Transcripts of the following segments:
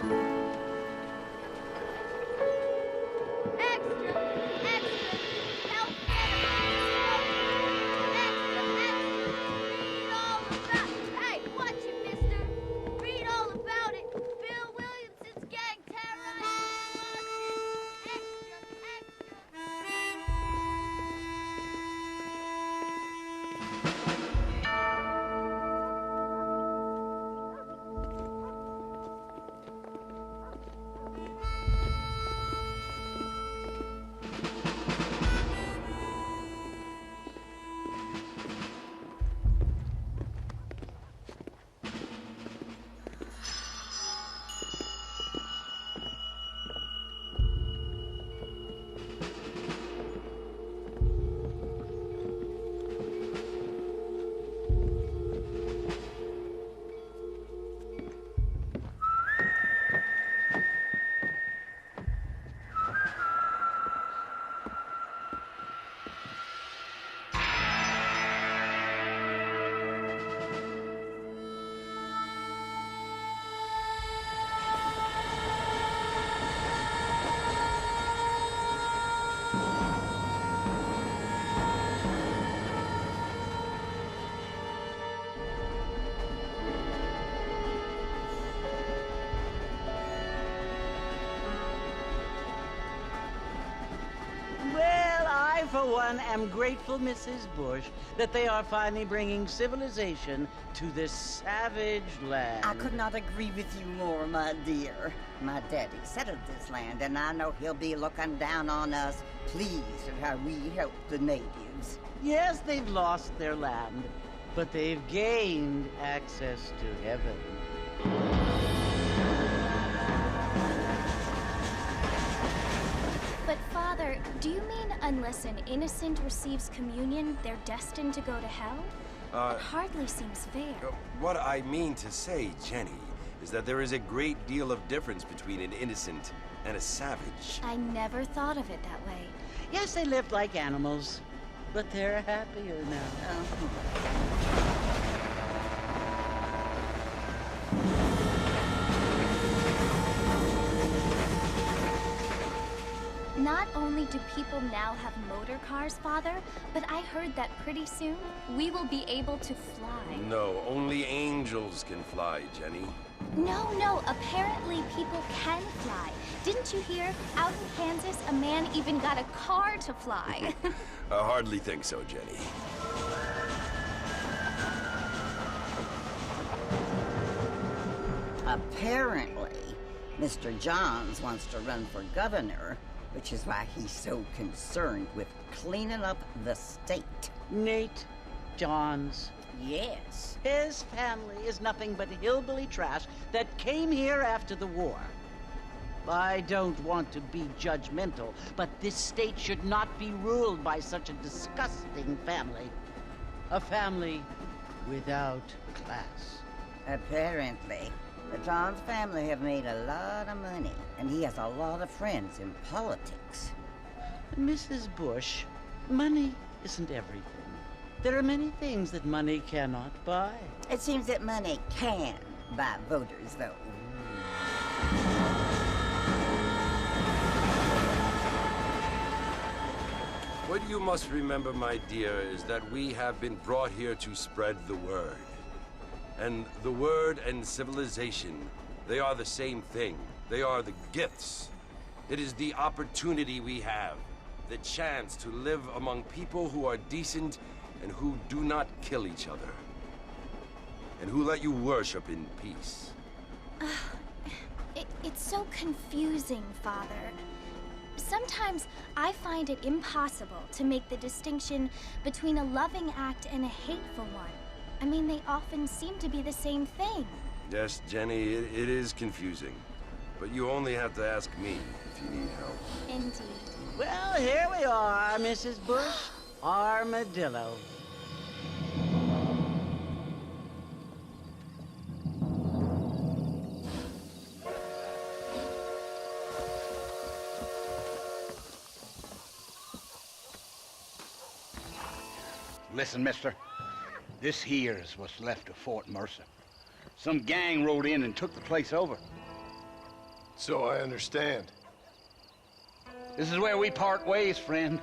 Extra! Extra! Help Extra! Extra! Read all about... Hey, watch it, mister! Read all about it! Bill Williamson's gang terrorized Extra! Extra! Well, I, for one, am grateful, Mrs. Bush, that they are finally bringing civilization to this savage land. I could not agree with you more, my dear. My daddy settled this land, and I know he'll be looking down on us, pleased at how we helped the natives. Yes, they've lost their land, but they've gained access to heaven. But Father, do you mean unless an innocent receives communion, they're destined to go to hell? It hardly seems fair. What I mean to say, Jenny, is that there is a great deal of difference between an innocent and a savage. I never thought of it that way. Yes, they lived like animals, but they're happier now. Not only do people now have motor cars, Father, but I heard that pretty soon we will be able to fly. No, only angels can fly, Jenny. No, apparently people can fly. Didn't you hear? Out in Kansas, a man even got a car to fly. I hardly think so, Jenny. Apparently, Mr. Johns wants to run for governor, which is why he's so concerned with cleaning up the state. Nate Johns. Yes. His family is nothing but hillbilly trash that came here after the war. I don't want to be judgmental, but this state should not be ruled by such a disgusting family. A family without class. Apparently. The Johns family have made a lot of money, and he has a lot of friends in politics. Mrs. Bush, money isn't everything. There are many things that money cannot buy. It seems that money can buy voters, though. What you must remember, my dear, is that we have been brought here to spread the word. And the word and civilization, they are the same thing. They are the gifts. It is the opportunity we have, the chance to live among people who are decent and who do not kill each other, and who let you worship in peace. It's so confusing, Father. Sometimes I find it impossible to make the distinction between a loving act and a hateful one. I mean, they often seem to be the same thing. Yes, Jenny, it is confusing. But you only have to ask me if you need help. Indeed. Well, here we are, Mrs. Bush. Armadillo. Listen, mister. This here is what's left of Fort Mercer. Some gang rode in and took the place over. So I understand. This is where we part ways, friend.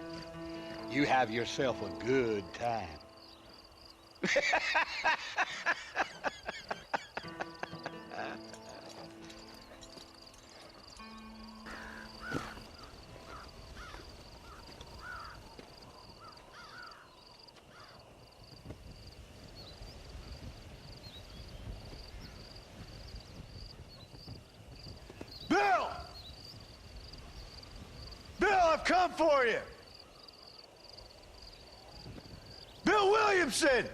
You have yourself a good time. Bill! Bill, I've come for you! Bill Williamson!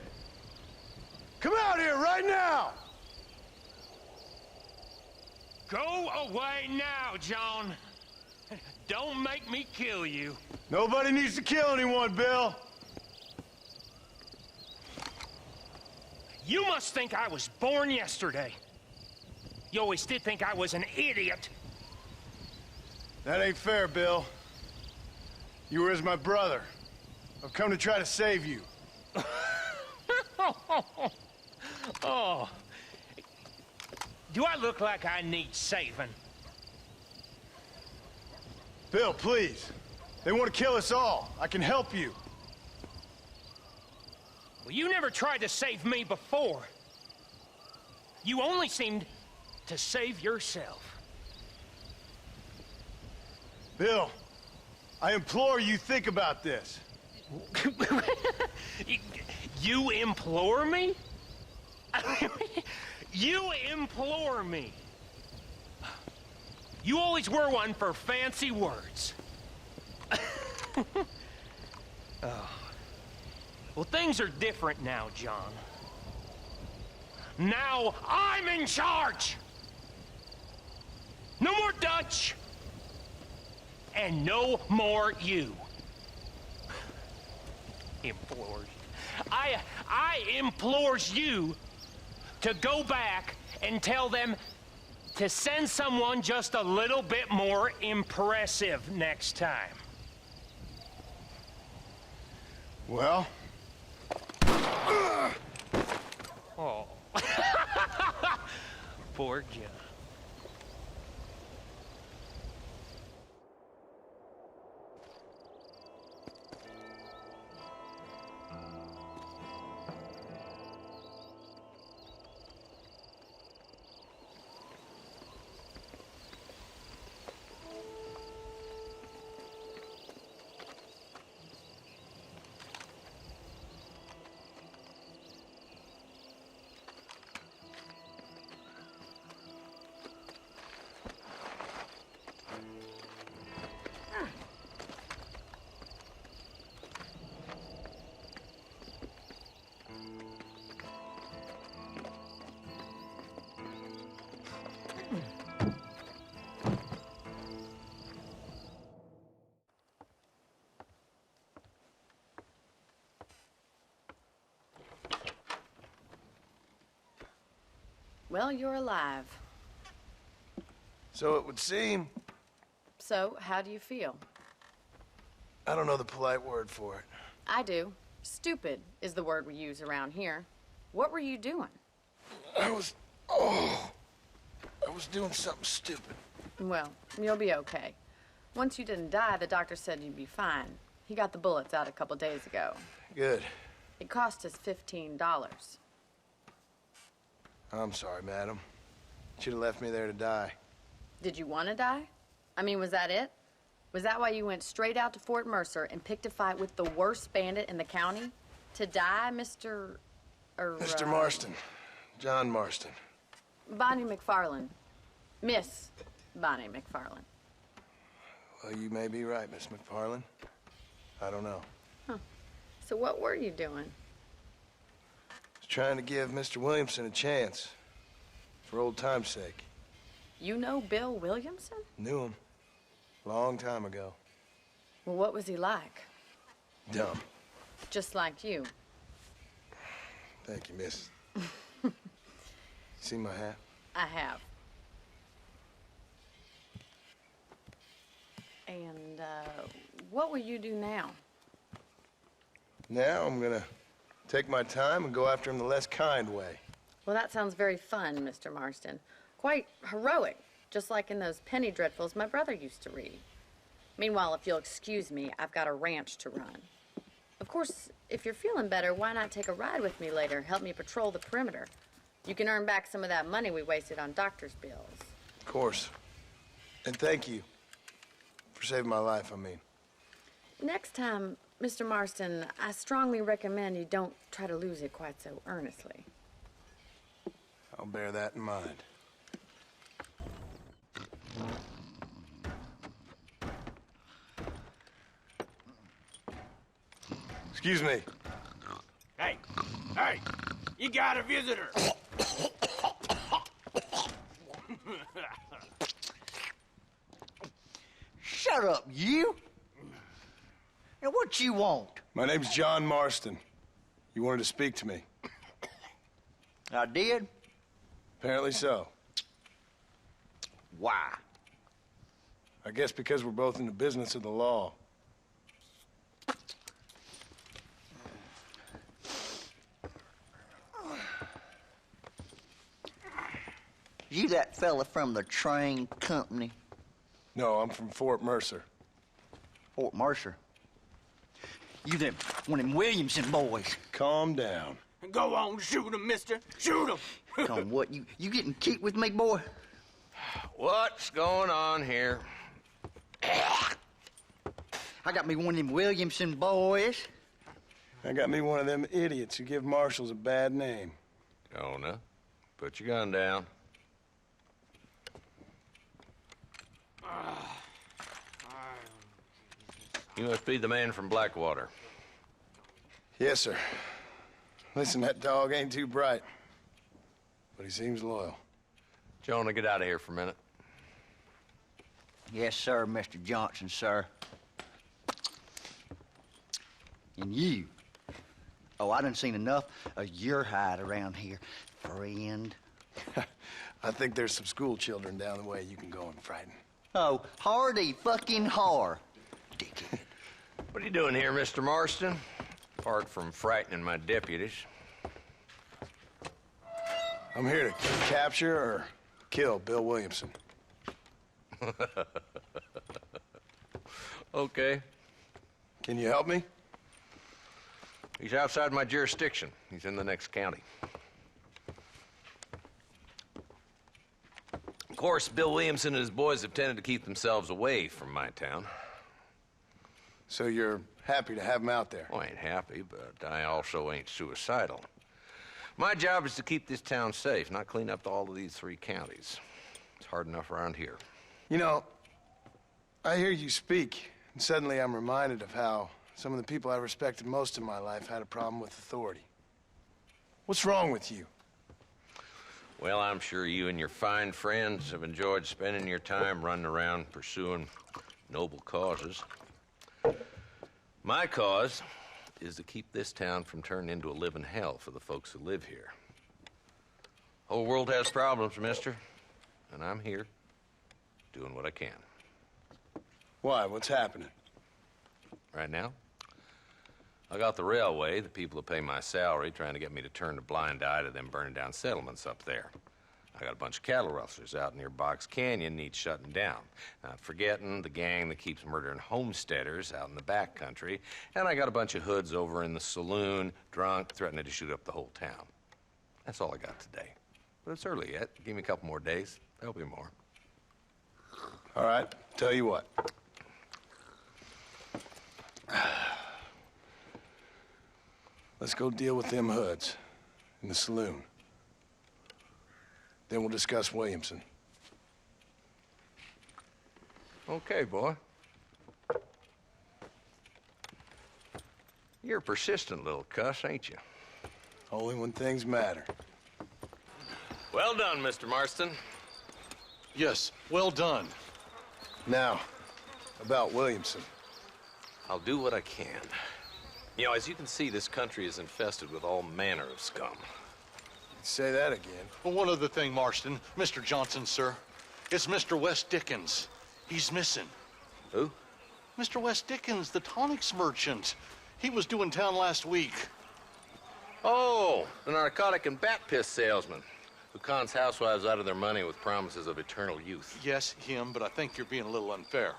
Come out here right now! Go away now, John. Don't make me kill you. Nobody needs to kill anyone, Bill. You must think I was born yesterday. You always did think I was an idiot. That ain't fair, Bill. You were as my brother. I've come to try to save you. Oh. Do I look like I need saving? Bill, please. They want to kill us all. I can help you. Well, you never tried to save me before. You only seemed to save yourself. Bill, I implore you think about this. You implore me? You implore me. You always were one for fancy words. Oh. Well, things are different now, John. Now I'm in charge! No more Dutch! And no more you. Implores. I implores you to go back and tell them to send someone just a little bit more impressive next time. Well? Oh. Poor John. Well, you're alive. So it would seem. So, how do you feel? I don't know the polite word for it. I do. Stupid is the word we use around here. What were you doing? I was doing something stupid. Well, you'll be okay. Once you didn't die, the doctor said you'd be fine. He got the bullets out a couple days ago. Good. It cost us $15. I'm sorry, madam. Should have left me there to die. Did you want to die? I mean, was that it? Was that why you went straight out to Fort Mercer and picked a fight with the worst bandit in the county? To die, Mr. Mr. Marston. John Marston. Bonnie McFarland. Miss Bonnie McFarland. Well, you may be right, Miss McFarland. I don't know. Huh. So what were you doing? I was trying to give Mr. Williamson a chance. For old time's sake. You know Bill Williamson? Knew him. Long time ago. Well, what was he like? Dumb. Just like you. Thank you, miss. See my hat? I have. And, what will you do now? Now I'm gonna take my time and go after him the less kind way. Well, that sounds very fun, Mr. Marston. Quite heroic, just like in those penny dreadfuls my brother used to read. Meanwhile, if you'll excuse me, I've got a ranch to run. Of course, if you're feeling better, why not take a ride with me later? Help me patrol the perimeter. You can earn back some of that money we wasted on doctor's bills. Of course. And thank you for saving my life, I mean. Next time, Mr. Marston, I strongly recommend you don't try to lose it quite so earnestly. I'll bear that in mind. Excuse me. Hey, hey, you got a visitor. Shut up, you! Now, what you want? My name's John Marston. You wanted to speak to me. I did? Apparently so. Why? I guess because we're both in the business of the law. You that fella from the train company? No, I'm from Fort Mercer. Fort Mercer? You them, one of them Williamson boys. Calm down. Go on, shoot him, mister. Shoot him. Come on, what, you getting kicked with me, boy? What's going on here? I got me one of them Williamson boys. I got me one of them idiots who give marshals a bad name. Jonah, put your gun down. You must be the man from Blackwater. Yes, sir. Listen, that dog ain't too bright, but he seems loyal. Jonah, get out of here for a minute. Yes, sir, Mr. Johnson, sir. And you. Oh, I done seen enough of your hide around here, friend. I think there's some school children down the way you can go and frighten. Oh, hardy fucking har. Dickhead. What are you doing here, Mr. Marston? Apart from frightening my deputies. I'm here to capture or kill Bill Williamson. Okay. Can you help me? He's outside my jurisdiction. He's in the next county. Of course, Bill Williamson and his boys have tended to keep themselves away from my town. So you're happy to have him out there? Well, I ain't happy, but I also ain't suicidal. My job is to keep this town safe, not clean up all of these 3 counties. It's hard enough around here. You know, I hear you speak, and suddenly I'm reminded of how some of the people I respected most in my life had a problem with authority. What's wrong with you? Well, I'm sure you and your fine friends have enjoyed spending your time running around pursuing noble causes. My cause is to keep this town from turning into a living hell for the folks who live here. Whole world has problems, mister, and I'm here doing what I can. Why? What's happening? Right now, I got the railway, the people who pay my salary, trying to get me to turn a blind eye to them burning down settlements up there. I got a bunch of cattle rustlers out near Box Canyon needs shutting down. Not forgetting the gang that keeps murdering homesteaders out in the back country. And I got a bunch of hoods over in the saloon, drunk, threatening to shoot up the whole town. That's all I got today. But it's early yet. Give me a couple more days. There'll be more. All right, tell you what. Let's go deal with them hoods in the saloon. Then we'll discuss Williamson. Okay, boy. You're a persistent little cuss, ain't you? Only when things matter. Well done, Mr. Marston. Yes, well done. Now, about Williamson. I'll do what I can. You know, as you can see, this country is infested with all manner of scum. Say that again. Well, one other thing, Marston. Mr. Johnson, sir. It's Mr. Wes Dickens. He's missing. Who? Mr. Wes Dickens, the tonics merchant. He was due in town last week. Oh, the narcotic and bat piss salesman. Who cons housewives out of their money with promises of eternal youth. Yes, him, but I think you're being a little unfair.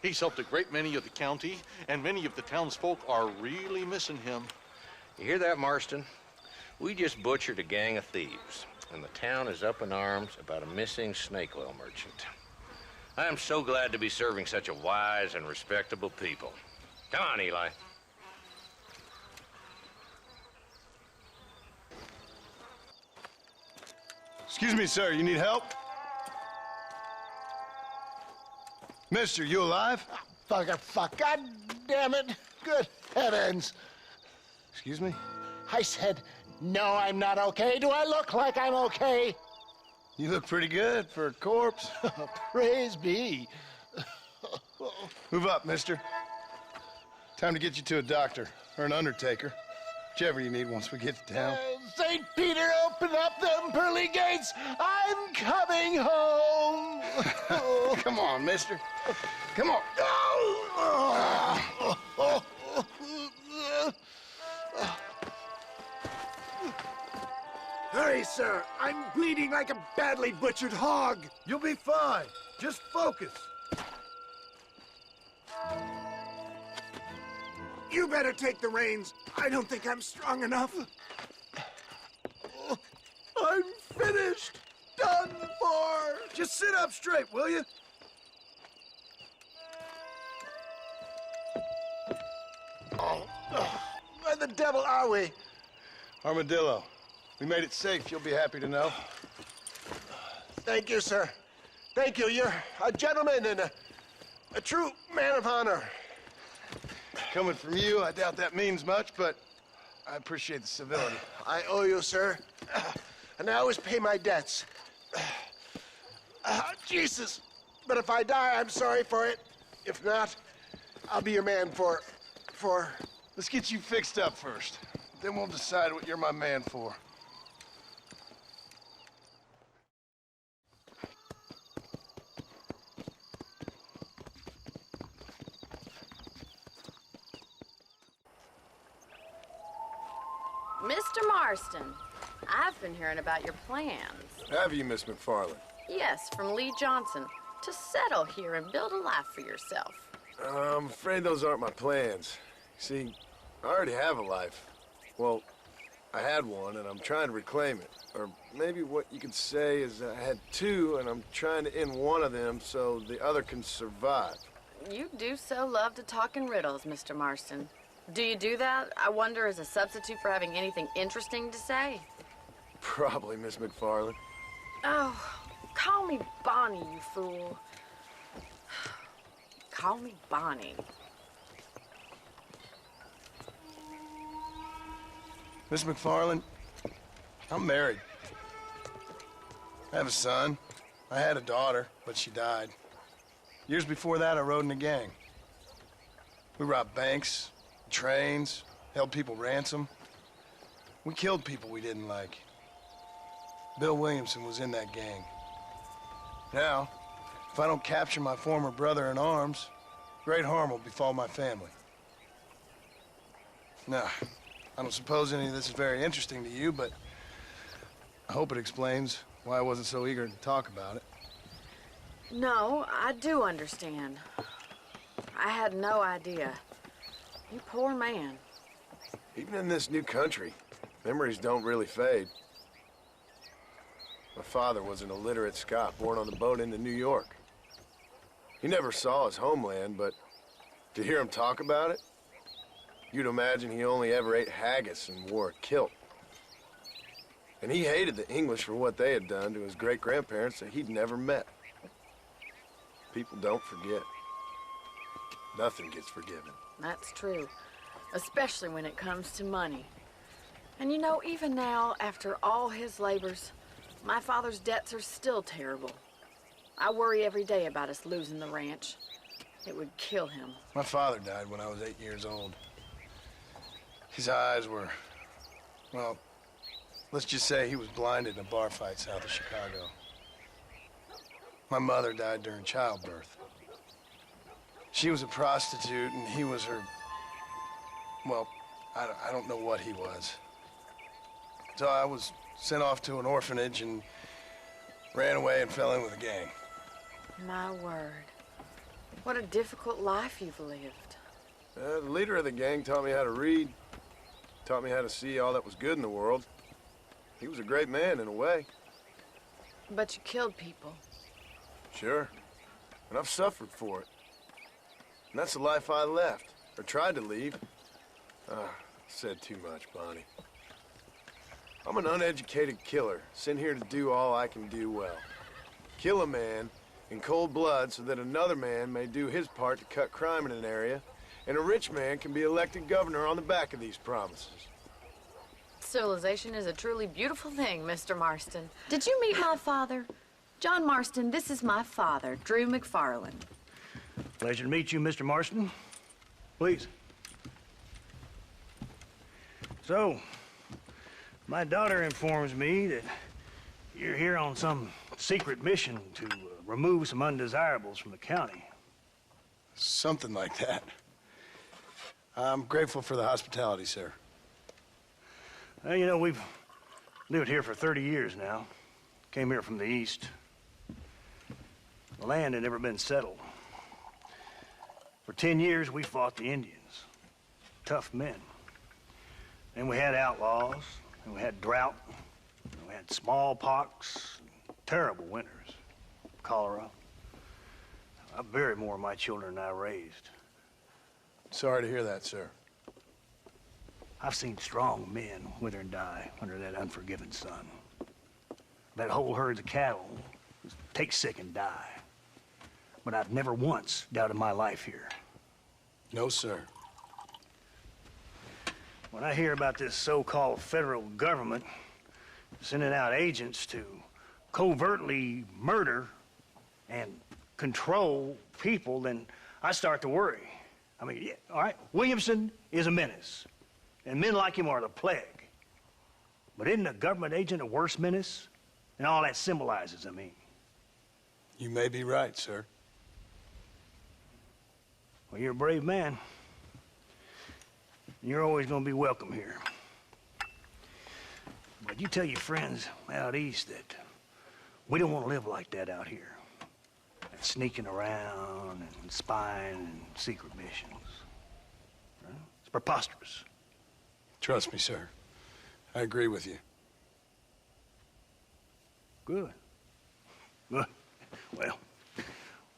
He's helped a great many of the county, and many of the townsfolk are really missing him. You hear that, Marston? We just butchered a gang of thieves, and the town is up in arms about a missing snake oil merchant. I am so glad to be serving such a wise and respectable people. Come on, Eli. Excuse me, sir, you need help? Mister, you alive? Fuck, God damn it. Good heavens. Excuse me? I said, no, I'm not okay. Do I look like I'm okay? You look pretty good for a corpse. Praise be. Move up, mister. Time to get you to a doctor or an undertaker. Whichever you need once we get to town. St. Peter, open up them pearly gates. I'm coming home. Come on, mister. Come on. Hurry, sir. I'm bleeding like a badly butchered hog. You'll be fine. Just focus. You better take the reins. I don't think I'm strong enough. I'm finished. Done for. Just sit up straight, will you? Where the devil are we? Armadillo. We made it safe, you'll be happy to know. Thank you, sir. Thank you. You're a gentleman and a true man of honor. Coming from you, I doubt that means much, but I appreciate the civility. I owe you, sir. And I always pay my debts. Jesus. But if I die, I'm sorry for it. If not, I'll be your man for... Let's get you fixed up first. Then we'll decide what you're my man for. Mr. Marston, I've been hearing about your plans. Have you, Miss McFarland? Yes, from Lee Johnson, to settle here and build a life for yourself. I'm afraid those aren't my plans. See, I already have a life. Well, I had one, and I'm trying to reclaim it. Or maybe what you could say is I had two, and I'm trying to end one of them so the other can survive. You do so love to talk in riddles, Mr. Marston. Do you do that, I wonder, as a substitute for having anything interesting to say? Probably, Miss McFarland. Oh, call me Bonnie, you fool. Call me Bonnie. Miss McFarland, I'm married. I have a son. I had a daughter, but she died. Years before that, I rode in a gang. We robbed banks, trains, held people ransom. We killed people we didn't like. Bill Williamson was in that gang. Now, if I don't capture my former brother in arms, great harm will befall my family. Now, I don't suppose any of this is very interesting to you, but I hope it explains why I wasn't so eager to talk about it. No, I do understand. I had no idea. You poor man. Even in this new country, memories don't really fade. My father was an illiterate Scot born on the boat into New York. He never saw his homeland, but to hear him talk about it, you'd imagine he only ever ate haggis and wore a kilt. And he hated the English for what they had done to his great-grandparents that he'd never met. People don't forget. Nothing gets forgiven. That's true, especially when it comes to money. And you know, even now, after all his labors, my father's debts are still terrible. I worry every day about us losing the ranch. It would kill him. My father died when I was 8 years old. His eyes were, well, let's just say he was blinded in a bar fight south of Chicago. My mother died during childbirth. She was a prostitute and he was her, well, I don't know what he was. So I was sent off to an orphanage and ran away and fell in with a gang. My word. What a difficult life you've lived. The leader of the gang taught me how to read, taught me how to see all that was good in the world. He was a great man in a way. But you killed people. Sure. And I've suffered for it. And that's the life I left, or tried to leave. Said too much, Bonnie. I'm an uneducated killer, sent here to do all I can do well. Kill a man in cold blood so that another man may do his part to cut crime in an area, and a rich man can be elected governor on the back of these promises. Civilization is a truly beautiful thing, Mr. Marston. Did you meet my father? John Marston, this is my father, Drew McFarland. Pleasure to meet you, Mr. Marston. Please. So, my daughter informs me that you're here on some secret mission to remove some undesirables from the county. Something like that. I'm grateful for the hospitality, sir. Well, you know, we've lived here for 30 years now. Came here from the east. The land had never been settled. For 10 years, we fought the Indians. Tough men. Then we had outlaws, and we had drought, and we had smallpox, terrible winters, cholera. I buried more of my children than I raised. Sorry to hear that, sir. I've seen strong men wither and die under that unforgiving sun. That whole herds of cattle take sick and die. But I've never once doubted my life here. No, sir. When I hear about this so-called federal government sending out agents to covertly murder and control people, then I start to worry. I mean, yeah, all right, Williamson is a menace, and men like him are the plague. But isn't a government agent a worse menace? And all that symbolizes, I mean. You may be right, sir. Well, you're a brave man. You're always going to be welcome here. But you tell your friends out east that we don't want to live like that out here. That sneaking around and spying and secret missions. Right? It's preposterous. Trust me, sir. I agree with you. Good. Good. Well,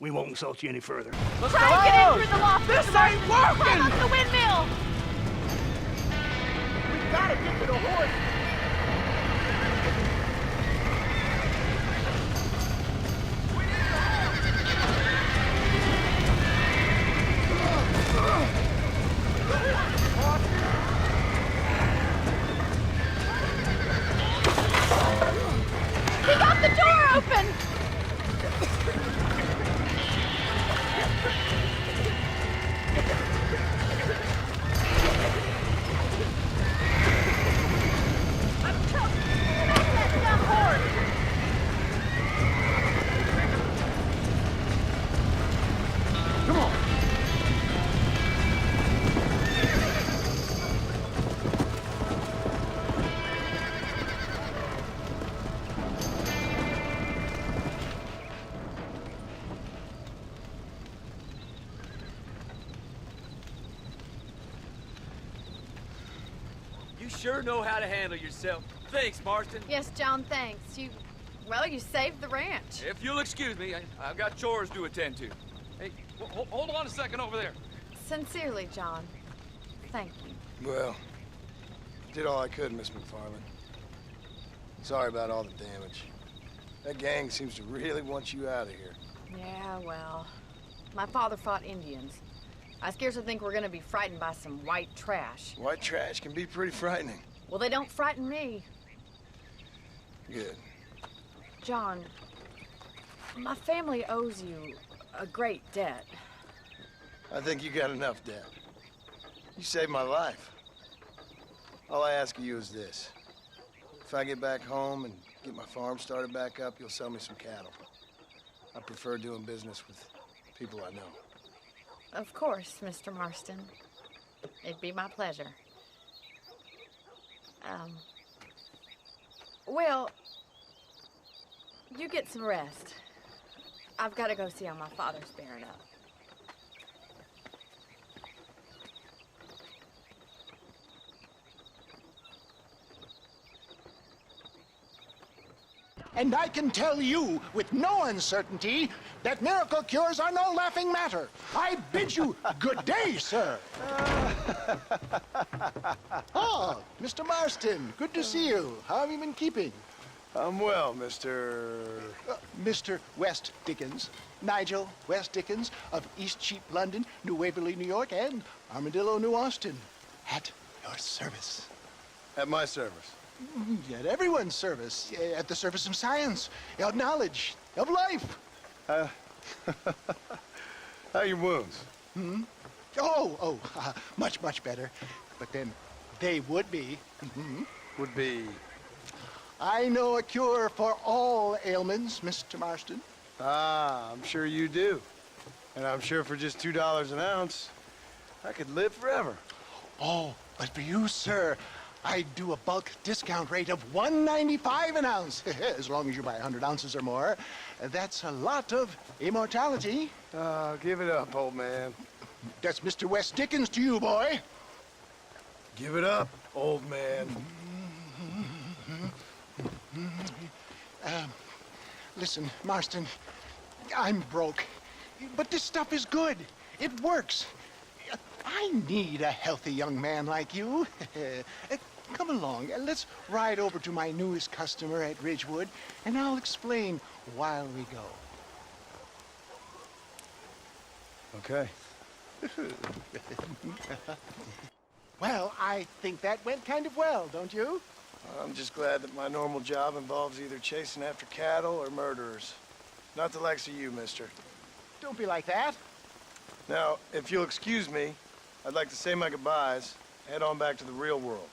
we won't insult you any further. Try and get in through the loft. This ain't working! Climb up the windmill! We gotta get to the horse! He got the door open! Come on! You sure know how to handle yourself. Thanks, Marston. Yes, John, thanks. You saved the ranch. If you'll excuse me, I've got chores to attend to. Hey, hold on a second over there. Sincerely, John. Thank you. Well, did all I could, Miss McFarland. Sorry about all the damage. That gang seems to really want you out of here. Yeah, well, my father fought Indians. I scarcely think we're gonna be frightened by some white trash. White trash can be pretty frightening. Well, they don't frighten me. Good. John, my family owes you a great debt. I think you got enough debt. You saved my life. All I ask of you is this. If I get back home and get my farm started back up, you'll sell me some cattle. I prefer doing business with people I know. Of course, Mr. Marston. It'd be my pleasure. Well, you get some rest. I've got to go see how my father's bearing up. And I can tell you with no uncertainty that miracle cures are no laughing matter. I bid you good day, sir. Oh, Mr. Marston, good to see you. How have you been keeping? I'm well, Mr. Mr. West Dickens. Nigel West Dickens of Eastcheap, London, New Waverly, New York, and Armadillo, New Austin. At your service. At my service. At everyone's service. At the service of science, of knowledge, of life. How are your wounds? Much, much better. But then they would be. Would be? I know a cure for all ailments, Mr. Marston. Ah, I'm sure you do. And I'm sure for just $2 an ounce, I could live forever. Oh, but for you, sir, I do a bulk discount rate of $1.95 an ounce, as long as you buy 100 ounces or more. That's a lot of immortality. Give it up, old man. That's Mr. West Dickens to you, boy. Give it up, old man. Listen, Marston, I'm broke, but this stuff is good. It works. I need a healthy young man like you. Come along, let's ride over to my newest customer at Ridgewood, and I'll explain while we go. Okay. Well, I think that went kind of well, don't you? I'm just glad that my normal job involves either chasing after cattle or murderers. Not the likes of you, mister. Don't be like that. Now, if you'll excuse me, I'd like to say my goodbyes, head on back to the real world.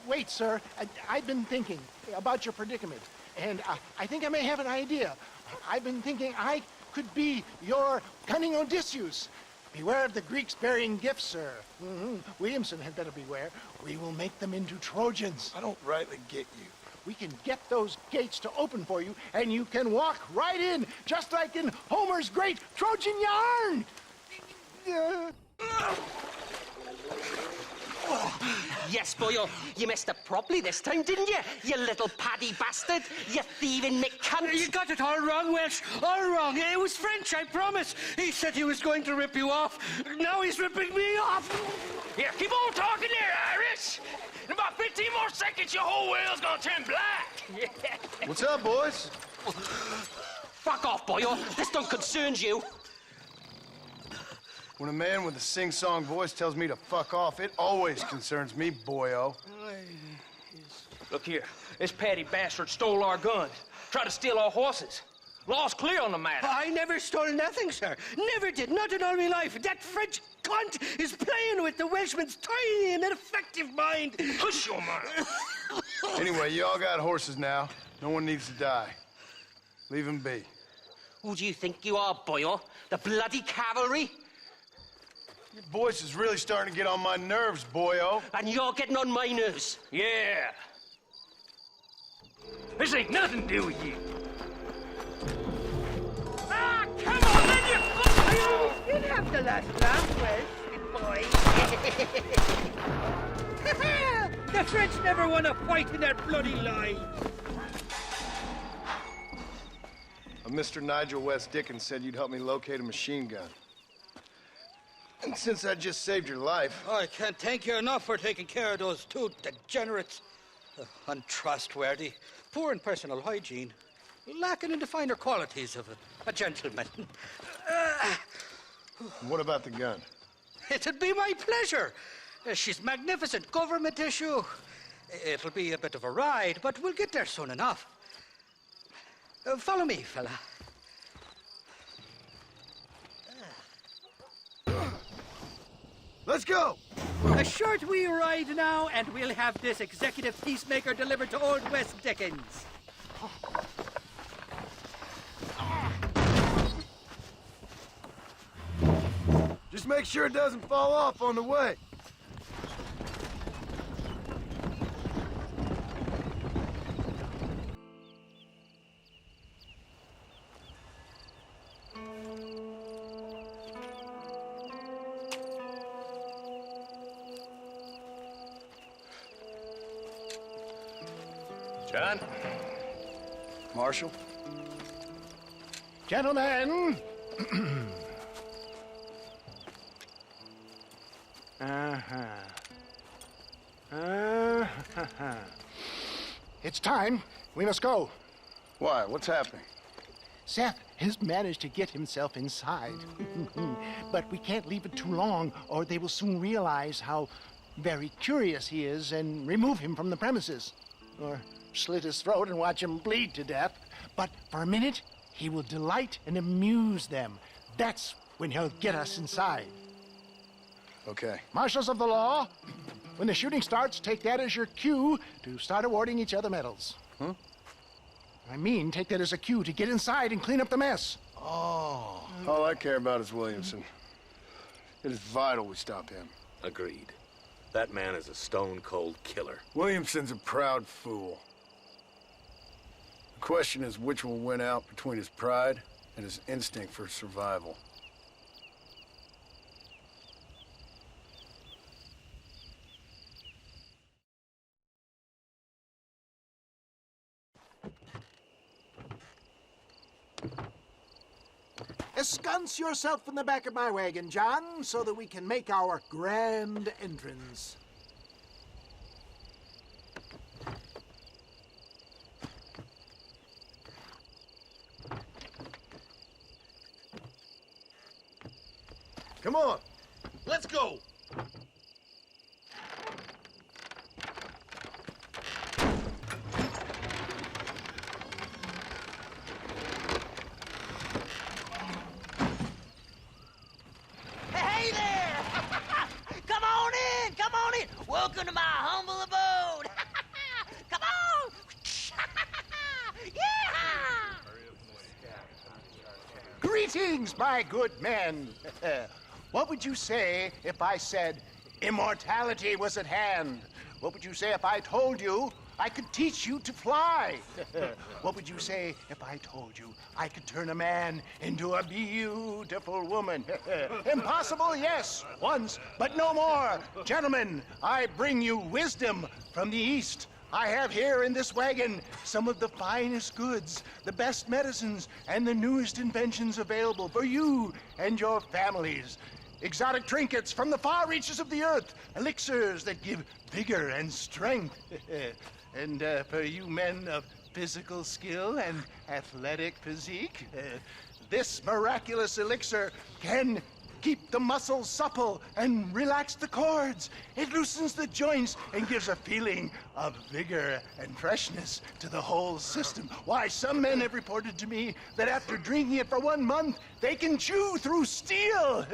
Wait, sir. I've been thinking about your predicament, and I think I may have an idea. I've been thinking I could be your cunning Odysseus. Beware of the Greeks bearing gifts, sir. Williamson had better beware. We will make them into Trojans. I don't rightly get you. We can get those gates to open for you, and you can walk right in, just like in Homer's great Trojan yarn. Yes, boyo, you messed up properly this time, didn't you? You little paddy bastard. You thieving McCunt. You got it all wrong, Welsh. All wrong. It was French, I promise. He said he was going to rip you off. Now he's ripping me off. Here, keep on talking there, Irish. In about 15 more seconds, your whole whale's gonna turn black. What's up, boys? Fuck off, boyo. This don't concern you. When a man with a sing-song voice tells me to fuck off, it always concerns me, boyo. Look here, this Paddy bastard stole our guns, tried to steal our horses. Law's clear on the matter. I never stole nothing, sir. Never did, not in all my life. That French cunt is playing with the Welshman's tiny and ineffective mind. Hush your mouth. Anyway, you all got horses now. No one needs to die. Leave them be. Who do you think you are, boyo? The bloody cavalry? Your voice is really starting to get on my nerves, boyo. And you're getting on my nerves. Yeah. This ain't nothing to do with you. Ah, come on, then, you fuck! You'd have the last laugh, Welsh, boy. The French never won a fight in their bloody lives. Mr. Nigel West Dickens said you'd help me locate a machine gun. And since I just saved your life... I can't thank you enough for taking care of those two degenerates. Untrustworthy, poor in personal hygiene, lacking in the finer qualities of a gentleman. What about the gun? It'd be my pleasure. She's magnificent, government issue. It'll be a bit of a ride, but we'll get there soon enough. Follow me, fella. Let's go! A short wee ride now, and we'll have this executive peacemaker delivered to old West Dickens. Just make sure it doesn't fall off on the way. John? Marshal? Gentlemen! It's time. We must go. Why? What's happening? Seth has managed to get himself inside. But we can't leave it too long, or they will soon realize how very curious he is and remove him from the premises. Or slit his throat and watch him bleed to death. But for a minute, he will delight and amuse them. That's when he'll get us inside. Okay. Marshals of the law, when the shooting starts, take that as your cue to start awarding each other medals. Huh? I mean, take that as a cue to get inside and clean up the mess. Oh. All I care about is Williamson. It is vital we stop him. Agreed. That man is a stone-cold killer. Williamson's a proud fool. The question is which will win out between his pride and his instinct for survival. Ensconce yourself in the back of my wagon, John, so that we can make our grand entrance. Come on, let's go. Hey there! Come on in! Come on in! Welcome to my humble abode! Come on! Yeah! Greetings, my good men. What would you say if I said immortality was at hand? What would you say if I told you I could teach you to fly? What would you say if I told you I could turn a man into a beautiful woman? Impossible, yes, once, but no more. Gentlemen, I bring you wisdom from the East. I have here in this wagon some of the finest goods, the best medicines, and the newest inventions available for you and your families. Exotic trinkets from the far reaches of the earth, elixirs that give vigor and strength. And for you men of physical skill and athletic physique, this miraculous elixir can keep the muscles supple and relax the cords. It loosens the joints and gives a feeling of vigor and freshness to the whole system. Why, some men have reported to me that after drinking it for 1 month, they can chew through steel.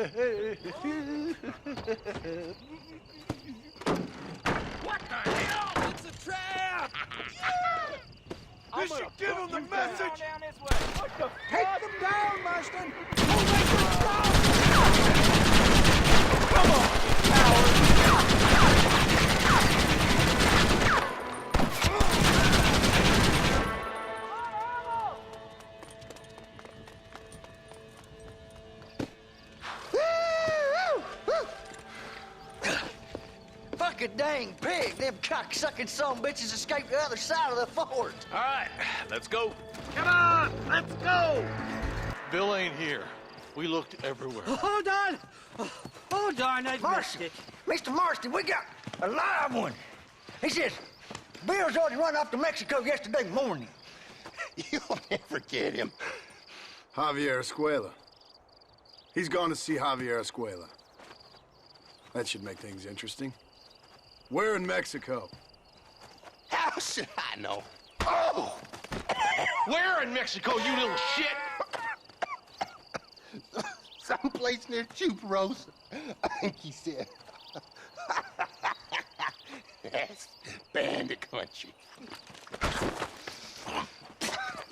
What the hell? It's a trap! Yeah! We should give them the message! Down this way. What the Take them down, Marston! Don't make them stop! Come on, Fucking dang pig! Them cock-sucking son bitches escaped the other side of the fort. All right, let's go. Come on, let's go. Bill ain't here. We looked everywhere. Hold on! Oh, darn, I missed it. Mr. Marston, we got a live one. He says, Bill's already run off to Mexico yesterday morning. You'll never get him. Javier Escuela. He's gone to see Javier Escuela. That should make things interesting. Where in Mexico? How should I know? Oh! Where in Mexico, you little shit? Someplace near Chuparosa, I think he said. That's bandit country.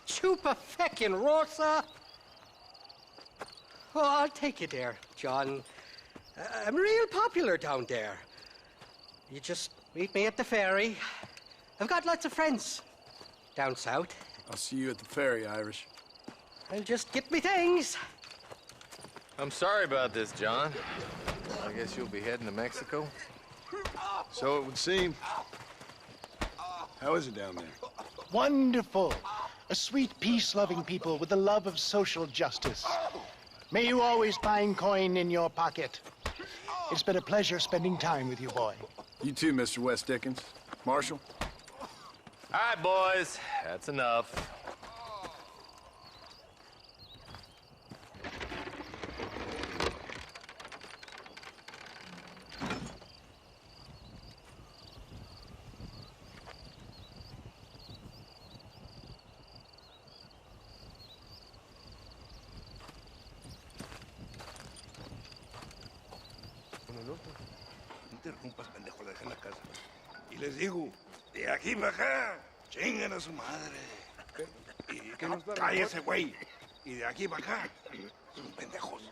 Chupa-feckin'-rosa? Oh, I'll take you there, John. I'm real popular down there. You just meet me at the ferry. I've got lots of friends down south. I'll see you at the ferry, Irish. I'll just get me things. I'm sorry about this, John. I guess you'll be heading to Mexico? So it would seem. How is it down there? Wonderful. A sweet, peace-loving people with the love of social justice. May you always find coin in your pocket. It's been a pleasure spending time with you, boy. You too, Mr. West Dickens. Marshal? All right, boys. That's enough. Interrumpas, pendejo, dejen la casa. Y les digo, de aquí para acá, chingan a su madre. ¿Qué nos va a cállese, güey. Y de aquí para acá, son pendejos.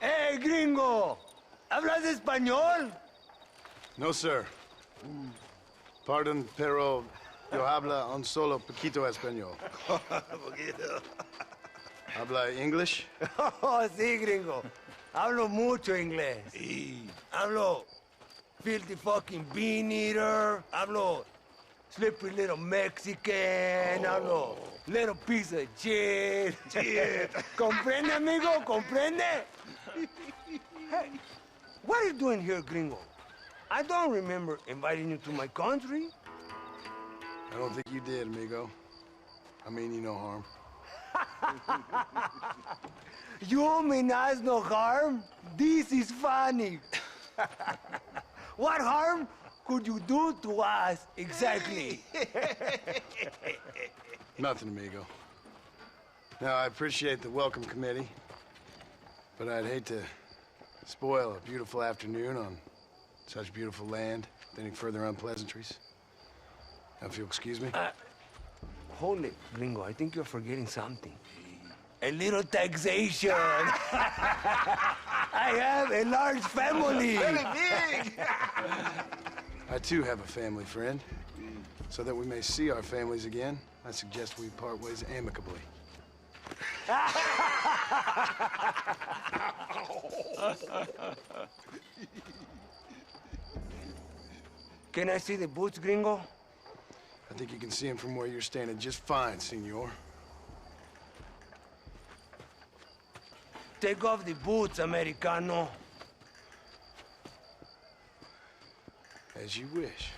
¡Hey, gringo! ¿Hablas español? No, sir. Pardon, pero yo habla un solo poquito español. Poquito. ¿Habla English? Oh, sí, gringo. Hablo mucho inglés. Sí. Hablo filthy fucking bean eater. Hablo slippery little Mexican. Hablo little piece of shit. Shit. ¿Comprende, amigo? ¿Comprende? Hey, what are you doing here, gringo? I don't remember inviting you to my country. I don't think you did, amigo. I mean you no harm. You mean us no harm? This is funny. What harm could you do to us exactly? Nothing, amigo. Now, I appreciate the welcome committee, but I'd hate to spoil a beautiful afternoon on such beautiful land with any further unpleasantries. Now, if you'll excuse me. Hold it, gringo. I think you're forgetting something. A little taxation. I have a large family. Very big. I, too, have a family friend. So that we may see our families again, I suggest we part ways amicably. Can I see the boots, gringo? I think you can see him from where you're standing just fine, senor. Take off the boots, Americano. As you wish.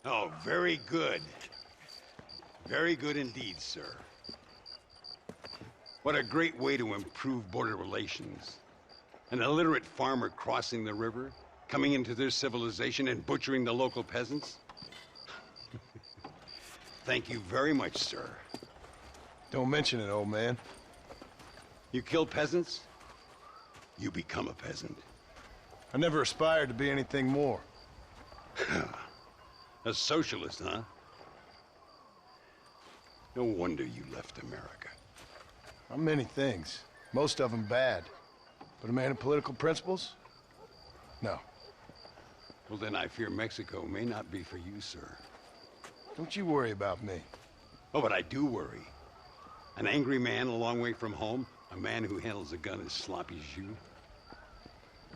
Oh, very good. Very good indeed, sir. What a great way to improve border relations. An illiterate farmer crossing the river, coming into their civilization and butchering the local peasants. Thank you very much, sir. Don't mention it, old man. You kill peasants, you become a peasant. I never aspired to be anything more. A socialist, huh? No wonder you left America. I'm many things. Most of them bad. But a man of political principles? No. Well, then I fear Mexico may not be for you, sir. Don't you worry about me. Oh, but I do worry. An angry man a long way from home, a man who handles a gun as sloppy as you.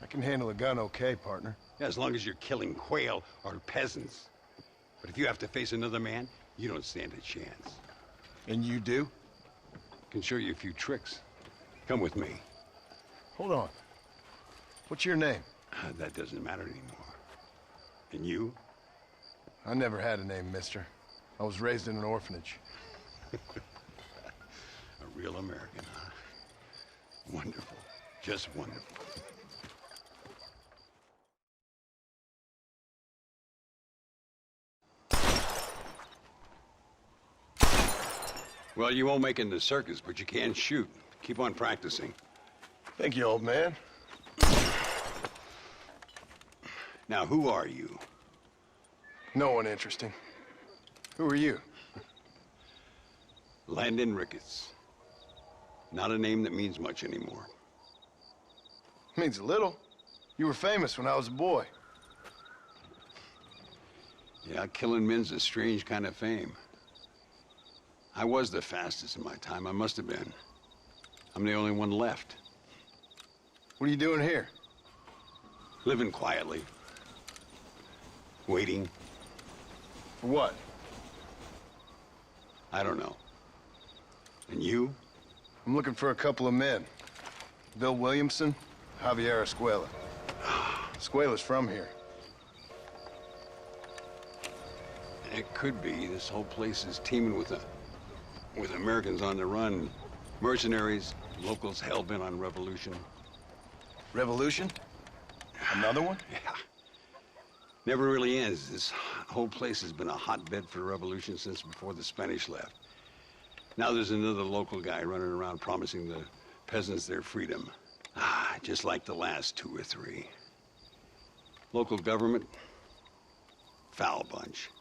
I can handle a gun okay, partner. Yeah, as long as you're killing quail or peasants. But if you have to face another man, you don't stand a chance. And you do? Can show you a few tricks. Come with me. Hold on. What's your name? That doesn't matter anymore. And you? I never had a name, mister. I was raised in an orphanage. A real American, huh? Wonderful. Just wonderful. Well, you won't make it in the circus, but you can shoot. Keep on practicing. Thank you, old man. Now, who are you? No one interesting. Who are you? Landon Ricketts. Not a name that means much anymore. Means a little. You were famous when I was a boy. Yeah, killing men's a strange kind of fame. I was the fastest in my time. I must have been. I'm the only one left. What are you doing here? Living quietly. Waiting. For what? I don't know. And you? I'm looking for a couple of men. Bill Williamson, Javier Escuela. Escuela's from here. It could be. This whole place is teeming with Americans on the run. Mercenaries, locals hell-bent on revolution. Revolution? Another one? Yeah. Never really ends. This whole place has been a hotbed for revolution since before the Spanish left. Now there's another local guy running around promising the peasants their freedom. Just like the last 2 or 3. Local government, foul bunch.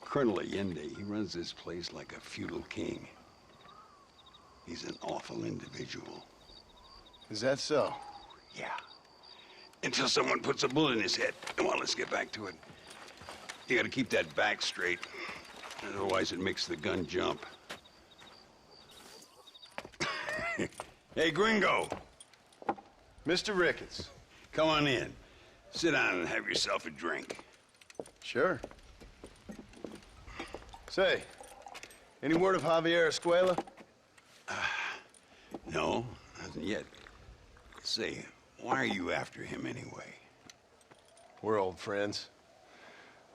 Colonel Allende, he runs this place like a feudal king. He's an awful individual. Is that so? Yeah. Until someone puts a bullet in his head. Come on, let's get back to it. You gotta keep that back straight. Otherwise it makes the gun jump. Hey, Gringo. Mr. Ricketts. Come on in. Sit down and have yourself a drink. Sure. Say, any word of Javier Escuela? No, nothing yet. Say, why are you after him anyway? We're old friends.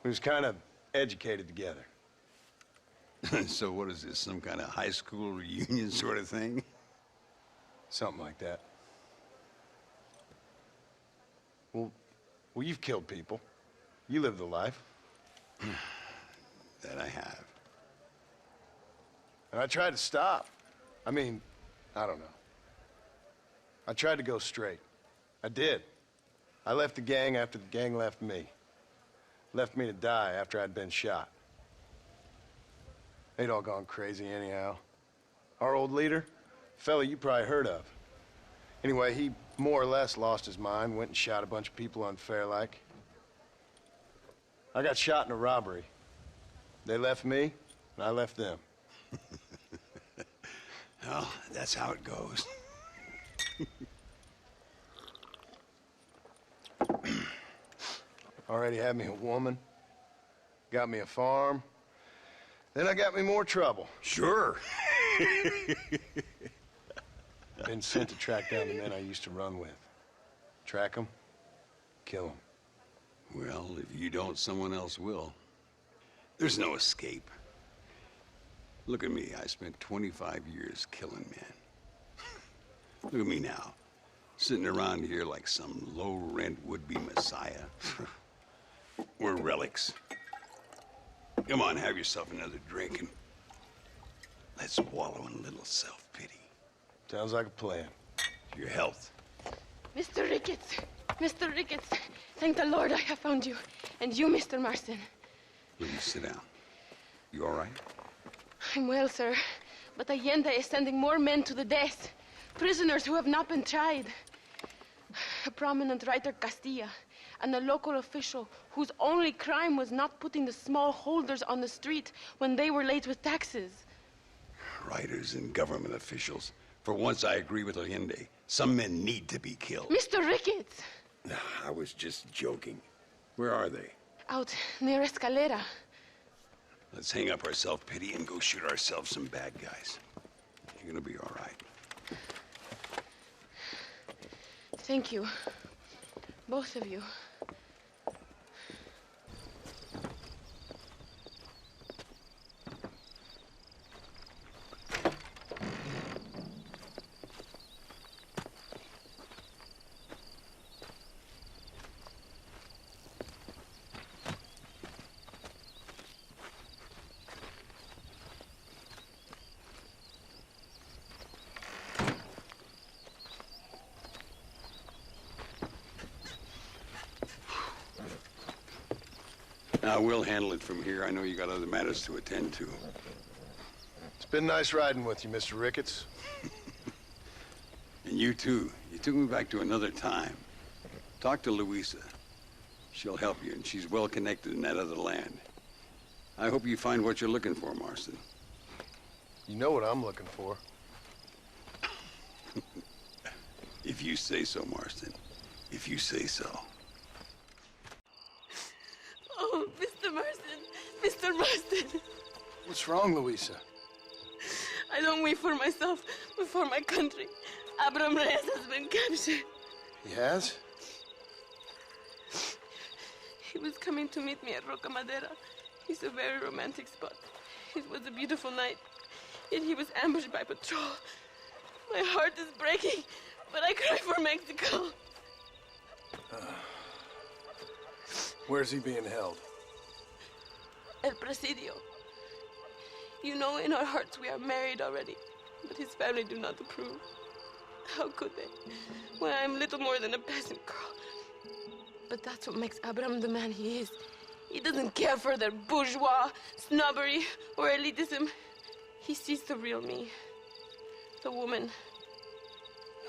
We was kind of educated together. So what is this, some kind of high school reunion sort of thing? Something like that. Well, you've killed people. You lived the life. That I have. And I tried to stop. I mean, I don't know. I tried to go straight. I did. I left the gang after the gang left me. Left me to die after I'd been shot. They'd all gone crazy anyhow. Our old leader, fella you probably heard of. Anyway, he more or less lost his mind, went and shot a bunch of people unfair like. I got shot in a robbery. They left me, and I left them. Well, that's how it goes. Already had me a woman, got me a farm, then I got me more trouble. Sure. Been sent to track down the men I used to run with. Track them, kill them. Well, if you don't, someone else will. There's no escape. Look at me. I spent 25 years killing men. Look at me now, sitting around here like some low-rent would-be messiah. We're relics. Come on, have yourself another drink and let's wallow in a little self-pity. Sounds like a plan. Your health. Mr. Ricketts! Mr. Ricketts! Thank the Lord I have found you. And you, Mr. Marston. Please sit down. You all right? I'm well, sir. But Allende is sending more men to the death. Prisoners who have not been tried. A prominent writer, Castilla, and a local official whose only crime was not putting the small holders on the street when they were late with taxes. Writers and government officials. For once, I agree with Allende. Some men need to be killed. Mr. Ricketts! I was just joking. Where are they? Out near Escalera. Let's hang up our self-pity and go shoot ourselves some bad guys. You're gonna be all right. Thank you. Both of you. Now, we'll handle it from here. I know you got other matters to attend to. It's been nice riding with you, Mr. Ricketts. And you, too. You took me back to another time. Talk to Luisa. She'll help you, and she's well connected in that other land. I hope you find what you're looking for, Marston. You know what I'm looking for. If you say so, Marston. If you say so. Oh, Mr. Marston. Mr. Marston. What's wrong, Louisa? I don't wait for myself, but for my country. Abraham Reyes has been captured. He has? He was coming to meet me at Roca Madera. It's a very romantic spot. It was a beautiful night, yet he was ambushed by patrol. My heart is breaking, but I cry for Mexico. Where's he being held? El Presidio. You know, in our hearts we are married already, but his family do not approve. How could they, when I am little more than a peasant girl? But that's what makes Abraham the man he is. He doesn't care for their bourgeois, snobbery, or elitism. He sees the real me, the woman.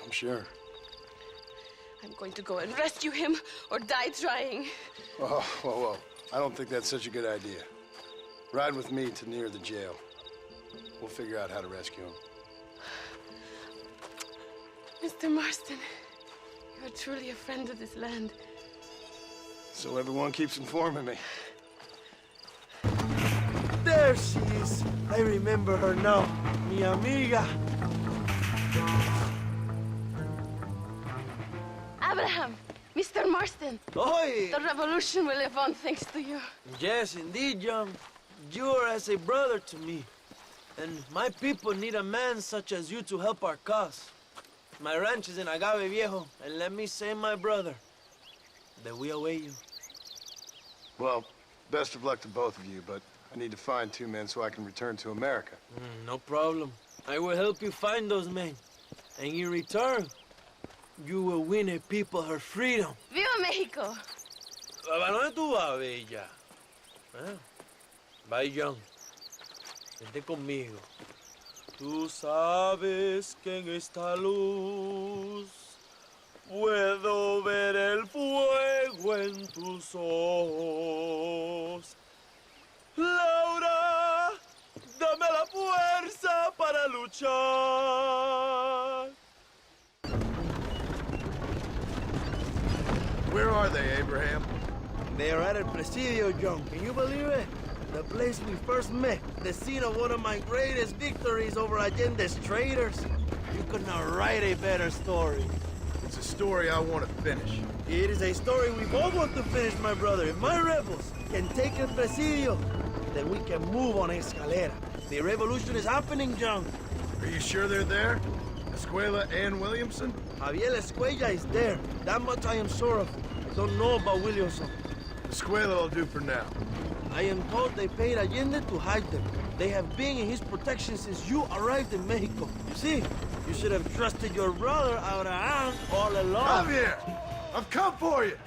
I'm sure. I'm going to go and rescue him or die trying. Oh, whoa. I don't think that's such a good idea. Ride with me to near the jail. We'll figure out how to rescue him. Mr. Marston, you're truly a friend of this land. So everyone keeps informing me. There she is. I remember her now. Mi amiga. Abraham, Mr. Marston. Oi! The revolution will live on thanks to you. Yes, indeed, John. You are as a brother to me. And my people need a man such as you to help our cause. My ranch is in Agave Viejo, and let me say, my brother, that we await you. Well, best of luck to both of you, but I need to find 2 men so I can return to America. No problem. I will help you find those men. And in return, you will win a people her freedom. Viva Mexico! ¿A dónde tú vas, Bella? Bye, John. Vente conmigo. Tú sabes que en esta luz puedo ver el fuego en tus ojos. Laura, dame la fuerza para luchar. Where are they, Abraham? They are at El Presidio, John. Can you believe it? The place we first met, the scene of one of my greatest victories over Allende's traitors. You could not write a better story. It's a story I want to finish. It is a story we both want to finish, my brother. If my rebels can take El Presidio, then we can move on Escalera. The revolution is happening, John. Are you sure they're there? Escuela and Williamson? Javier Escuella is there. That much I am sure of. I don't know about Williamson. Escuela will do for now. I am told they paid Allende to hide them. They have been in his protection since you arrived in Mexico. You see, you should have trusted your brother Abraham all along. Javier, I've come for you.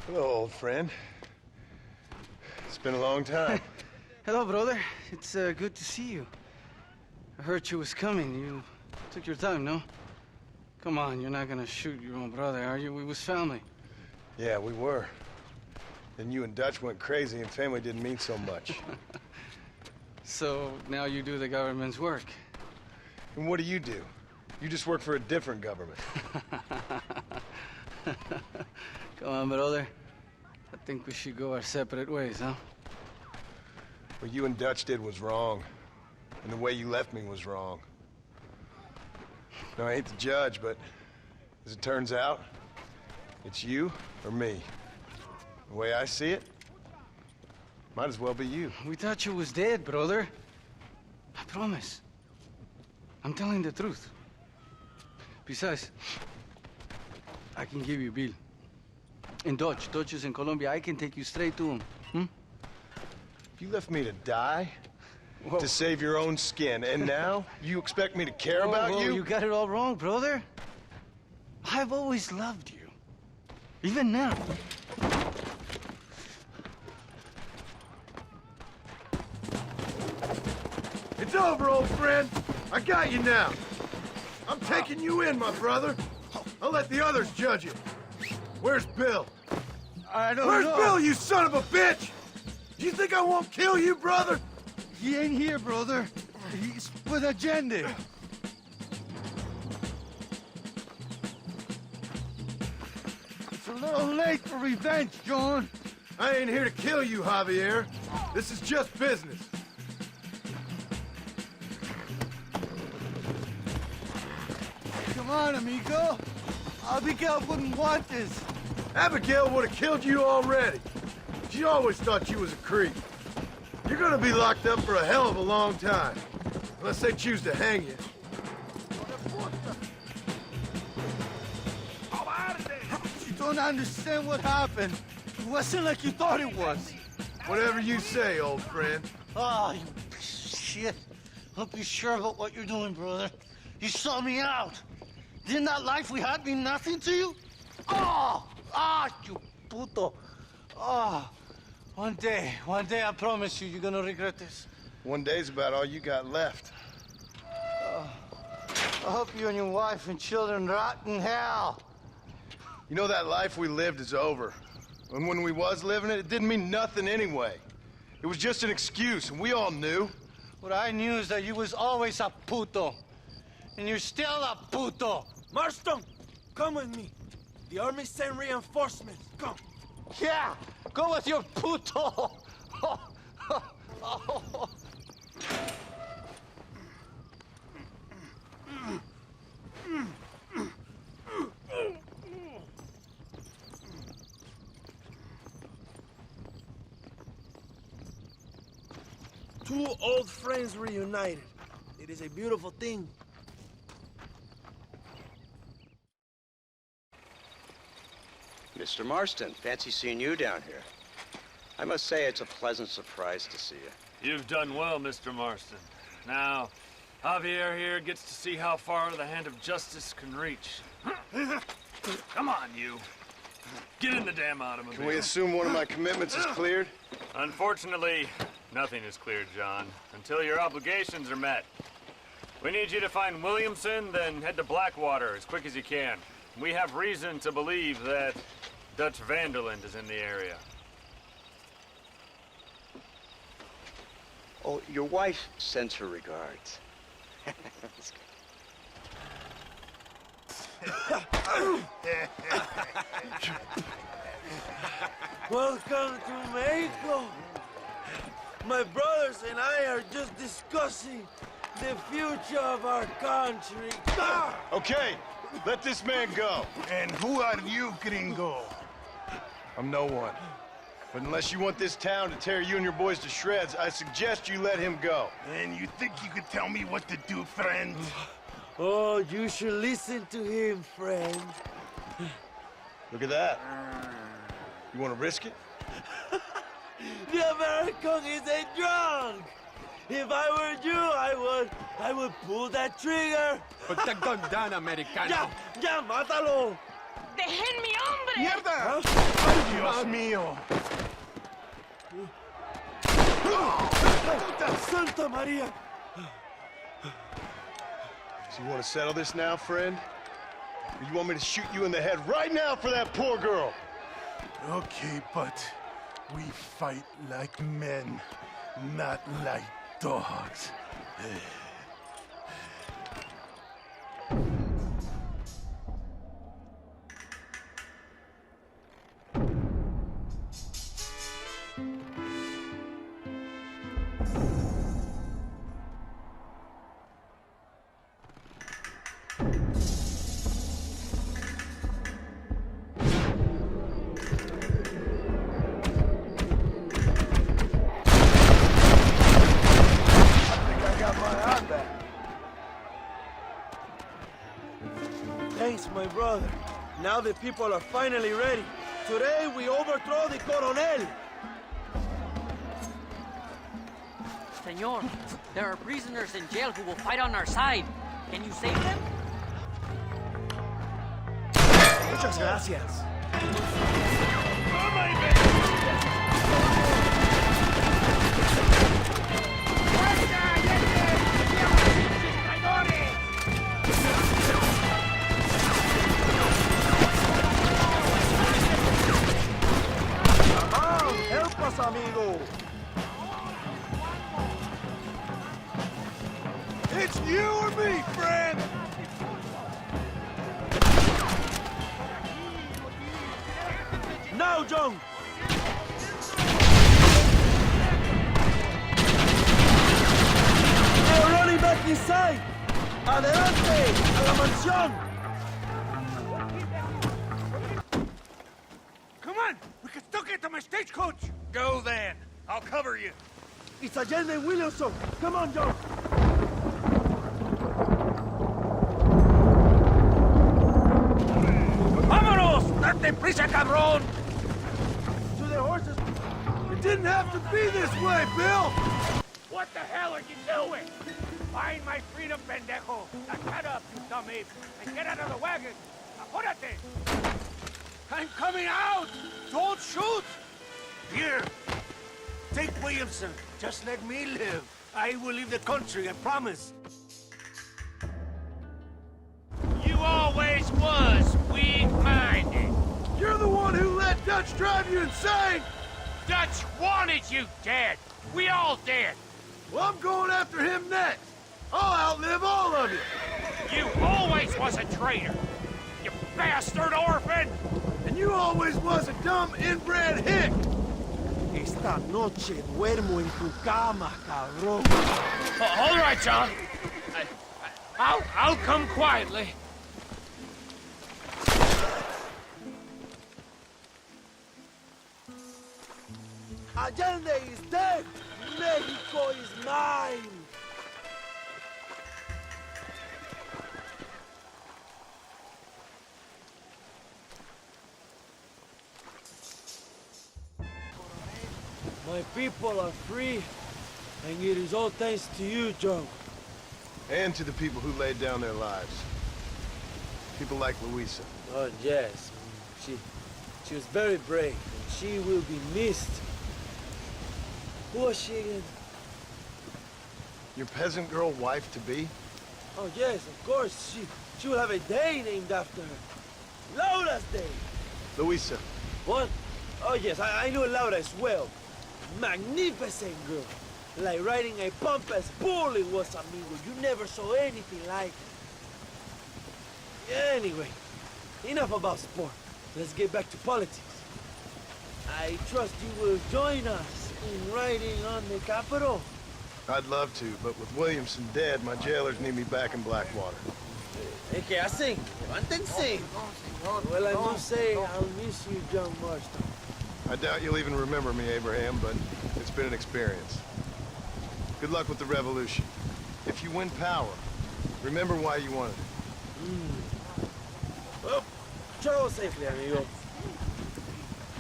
Hello, old friend. It's been a long time. Hello, brother. It's good to see you. I heard you was coming. You took your time, no? Come on, you're not gonna shoot your own brother, are you? We was family. Yeah, we were. Then you and Dutch went crazy and family didn't mean so much. So now you do the government's work. And what do? You just work for a different government. Come on, brother. I think we should go our separate ways, huh? What you and Dutch did was wrong. And the way you left me was wrong. Now, I hate to judge, but as it turns out, it's you or me. The way I see it, might as well be you. We thought you was dead, brother. I promise. I'm telling the truth. Besides, I can give you Bill. And Dutch. Dutch is in Colombia. I can take you straight to him. You left me to die? Whoa. To save your own skin, and now you expect me to care about you? You got it all wrong, brother. I've always loved you. Even now. It's over, old friend. I got you now. I'm taking you in, my brother. I'll let the others judge it. Where's Bill? I don't Where's know. Bill, you son of a bitch? You think I won't kill you, brother? He ain't here, brother. He's with Allende. It's a little late for revenge, John. I ain't here to kill you, Javier. This is just business. Come on, amigo. Abigail wouldn't want this. Abigail would have killed you already. She always thought you was a creep. You're gonna be locked up for a hell of a long time. Unless they choose to hang you. You don't understand what happened. It wasn't like you thought it was. Whatever you say, old friend. Oh, you piece of shit. Hope you're sure about what you're doing, brother. You saw me out. Didn't that life we had mean nothing to you? Oh! Ah, you puto. Oh, one day, I promise you, you're gonna regret this. One day's about all you got left. I hope you and your wife and children rot in hell. You know, that life we lived is over. And when we was living it, it didn't mean nothing anyway. It was just an excuse, and we all knew. What I knew is that you was always a puto. And you're still a puto. Marston, come with me. The army sent reinforcements. Come. Yeah, go with your puto. Two old friends reunited. It is a beautiful thing. Mr. Marston, fancy seeing you down here. I must say it's a pleasant surprise to see you. You've done well, Mr. Marston. Now, Javier here gets to see how far the hand of justice can reach. Come on, you. Get in the damn automobile. Can we assume one of my commitments is cleared? Unfortunately, nothing is cleared, John, until your obligations are met. We need you to find Williamson, then head to Blackwater as quick as you can. We have reason to believe that Dutch Vanderland is in the area. Oh, your wife sends her regards. Welcome to Mexico. My brothers and I are just discussing the future of our country. Okay, let this man go. And who are you, gringo? I'm no one. But unless you want this town to tear you and your boys to shreds, I suggest you let him go. And you think you could tell me what to do, friend? Oh, you should listen to him, friend. Look at that. You want to risk it? The American is a drunk. If I were you, I would pull that trigger. Put the gun down, Americano. Ya, mátalo. ¡Dejen mi hombre! ¡Mierda! ¡Dios mío! Santa Maria! So you want to settle this now, friend? Or you want me to shoot you in the head right now for that poor girl? Okay, but we fight like men, not like dogs. Thanks, my brother. Now the people are finally ready. Today we overthrow the Coronel. Senor, there are prisoners in jail who will fight on our side. Can you save them? Muchas gracias. Vamos, amigo! It's you or me, friend! Now, John! They're running back inside! Adelante! A la mansión! Come on! We can still get to my stagecoach! Go then! I'll cover you! It's Allende and Williamson! Come on, John! Vámonos! Date prisa, cabrón! To the horses! It didn't have to be this way, Bill! What the hell are you doing? Find my freedom, pendejo! Now shut up, you dumb ape! And get out of the wagon! Apúrate! I'm coming out! Don't shoot! Here! Take Williamson. Just let me live. I will leave the country, I promise. You always was weak-minded. You're the one who let Dutch drive you insane! Dutch wanted you dead. We all did. Well, I'm going after him next. I'll outlive all of you. You always was a traitor. You bastard orphan. And you always was a dumb inbred hick. Esta noche duermo en tu cama, cabrón. All right, John. I'll come quietly. Allende is dead! Mexico is mine! My people are free, and it is all thanks to you, John. And to the people who laid down their lives. People like Luisa. Oh, yes. She was very brave, and she will be missed. Who was she again? Your peasant girl wife-to-be? Oh, yes, of course. She will have a day named after her. Laura's Day! Luisa. What? Oh, yes, I know Laura as well. Magnificent girl. Like riding a pampas bull it was, amigo. You never saw anything like it. Anyway, enough about sport. Let's get back to politics. I trust you will join us in riding on the Capitol. I'd love to, but with Williamson dead, my jailers need me back in Blackwater. ¿Qué hacen? Levántense. Well, I must say, I'll miss you, John Marston. I doubt you'll even remember me, Abraham, but it's been an experience. Good luck with the revolution. If you win power, remember why you wanted it. Well, travel safely, amigo.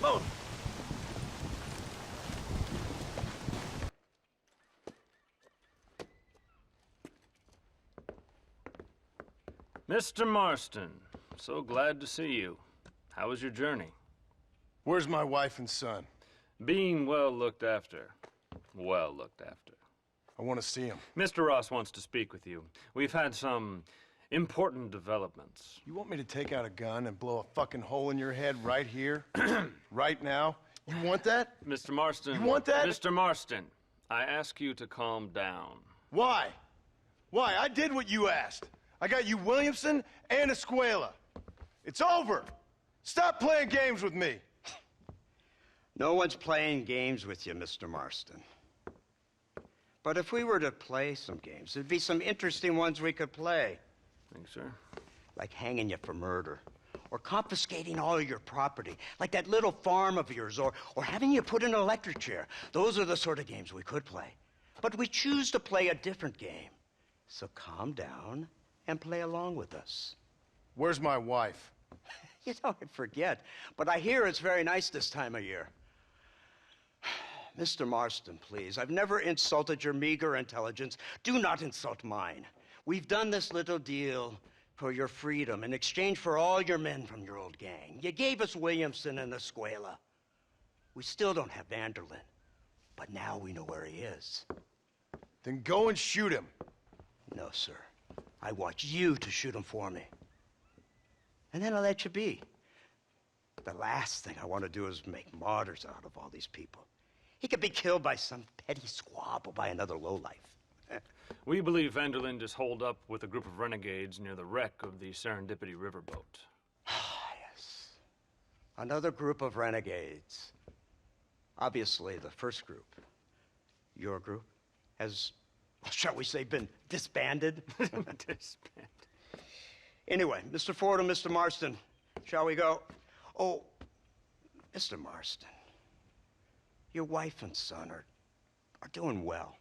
Vamos. Mr. Marston, so glad to see you. How was your journey? Where's my wife and son? Being well looked after. Well looked after. I want to see him. Mr. Ross wants to speak with you. We've had some important developments. You want me to take out a gun and blow a fucking hole in your head right here? Right now? You want that? Mr. Marston. You want that? Mr. Marston, I ask you to calm down. Why? Why? I did what you asked. I got you Williamson and Escuela. It's over. Stop playing games with me. No one's playing games with you, Mr. Marston. But if we were to play some games, there'd be some interesting ones we could play. Think so? Like hanging you for murder, or confiscating all your property, like that little farm of yours, or having you put in an electric chair. Those are the sort of games we could play. But we choose to play a different game. So calm down and play along with us. Where's my wife? You know, I forget, but I hear it's very nice this time of year. Mr. Marston, please, I've never insulted your meager intelligence. Do not insult mine. We've done this little deal for your freedom in exchange for all your men from your old gang. You gave us Williamson and Escuela. We still don't have Vanderlyn, but now we know where he is. Then go and shoot him. No, sir. I want you to shoot him for me. And then I'll let you be. The last thing I want to do is make martyrs out of all these people. He could be killed by some petty squab or by another lowlife. We believe Vanderlyn is holed up with a group of renegades near the wreck of the Serendipity riverboat. Yes. Another group of renegades. Obviously, the first group, your group, has, shall we say, been disbanded? Disbanded. Anyway, Mr. Ford and Mr. Marston, shall we go? Oh, Mr. Marston, your wife and son are doing well.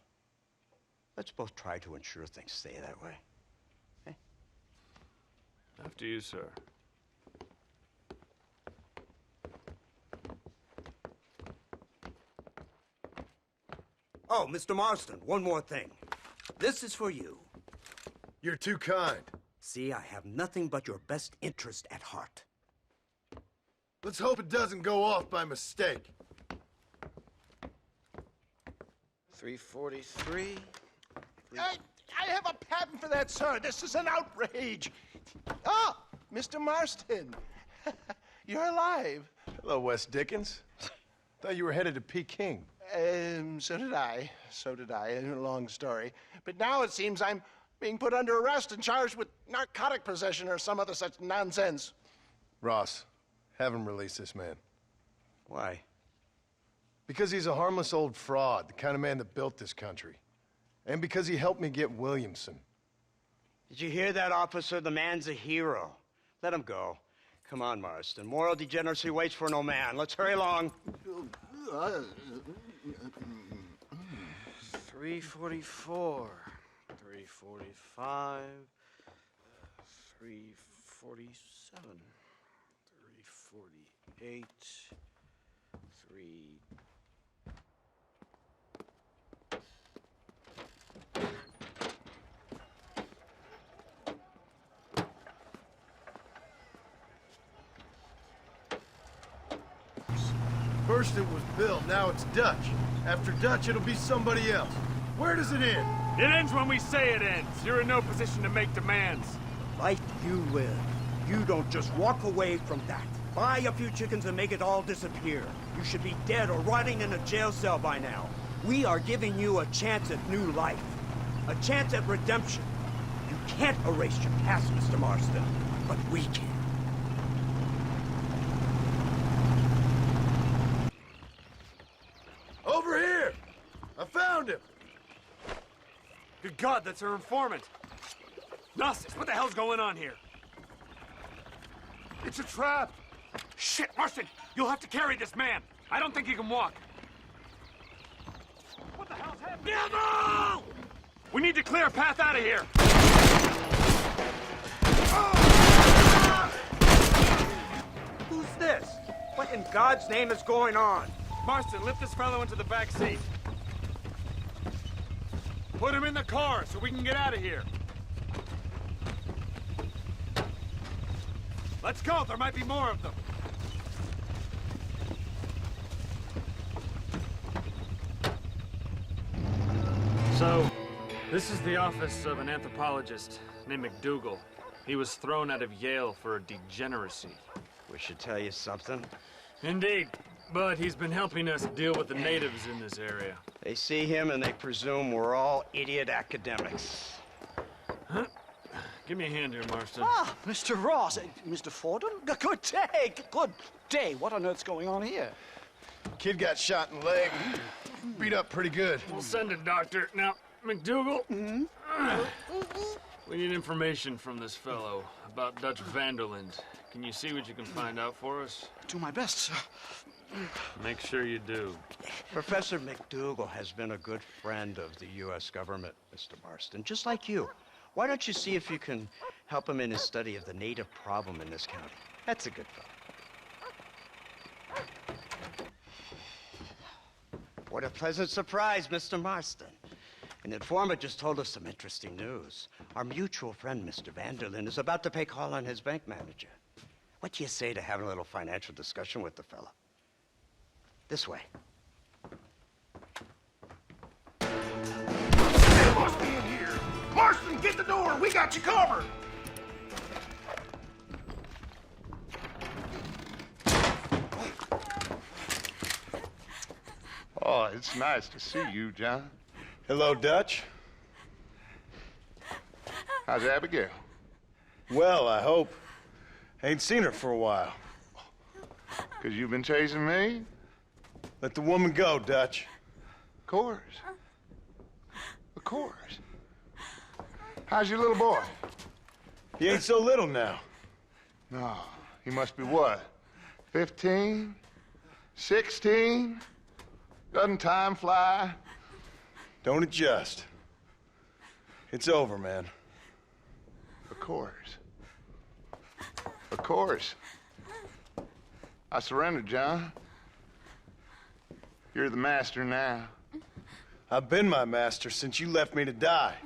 Let's both try to ensure things stay that way. Okay? After you, sir. Oh, Mr. Marston, one more thing. This is for you. You're too kind. See, I have nothing but your best interest at heart. Let's hope it doesn't go off by mistake. 343. I have a patent for that, sir. This is an outrage. Ah, Mr. Marston. You're alive. Hello, Wes Dickens. Thought you were headed to Peking. So did I. So did I. A long story. But now it seems I'm being put under arrest and charged with narcotic possession or some other such nonsense. Ross, have him release this man. Why? Because he's a harmless old fraud, the kind of man that built this country. And because he helped me get Williamson. Did you hear that, officer? The man's a hero. Let him go. Come on, Marston. Moral degeneracy waits for no man. Let's hurry along. 344, 345, 347, 348, 3... First it was Bill, now it's Dutch. After Dutch, it'll be somebody else. Where does it end? It ends when we say it ends. You're in no position to make demands. Life you live. You don't just walk away from that. Buy a few chickens and make it all disappear. You should be dead or rotting in a jail cell by now. We are giving you a chance at new life. A chance at redemption. You can't erase your past, Mr. Marston, but we can. Over here! I found him! Good God, that's our informant. Gnostics, what the hell's going on here? It's a trap. Shit, Marston, you'll have to carry this man. I don't think he can walk. What the hell's happening? Neville! We need to clear a path out of here. Who's this? What in God's name is going on? Marston, lift this fellow into the back seat. Put him in the car so we can get out of here. Let's go, there might be more of them. So, this is the office of an anthropologist named McDougal. He was thrown out of Yale for a degeneracy. We should tell you something. Indeed, but he's been helping us deal with the natives in this area. They see him and they presume we're all idiot academics. Huh? Give me a hand here, Marston. Ah, Mr. Ross. Mr. Fordham? Good day. Good day. What on earth's going on here? Kid got shot in the leg. Beat up pretty good. We'll send a doctor. Now, McDougal, we need information from this fellow about Dutch Vanderlyn. Can you see what you can find out for us? Do my best, sir. Make sure you do. Professor McDougal has been a good friend of the U.S. government, Mr. Marston, just like you. Why don't you see if you can help him in his study of the native problem in this county? That's a good fellow. What a pleasant surprise, Mr. Marston. An informant just told us some interesting news. Our mutual friend, Mr. Vanderlyn, is about to pay call on his bank manager. What do you say to having a little financial discussion with the fella? This way. They must be in here. Marston, get the door. We got you covered. Oh, it's nice to see you, John. Hello, Dutch. How's Abigail? Well, I hope. Ain't seen her for a while. 'Cause you've been chasing me? Let the woman go, Dutch. Of course. Of course. How's your little boy? He ain't so little now. No, he must be what? 15? 16? Doesn't time fly? Don't adjust. It's over, man. Of course. Of course. I surrendered, John. You're the master now. I've been my master since you left me to die.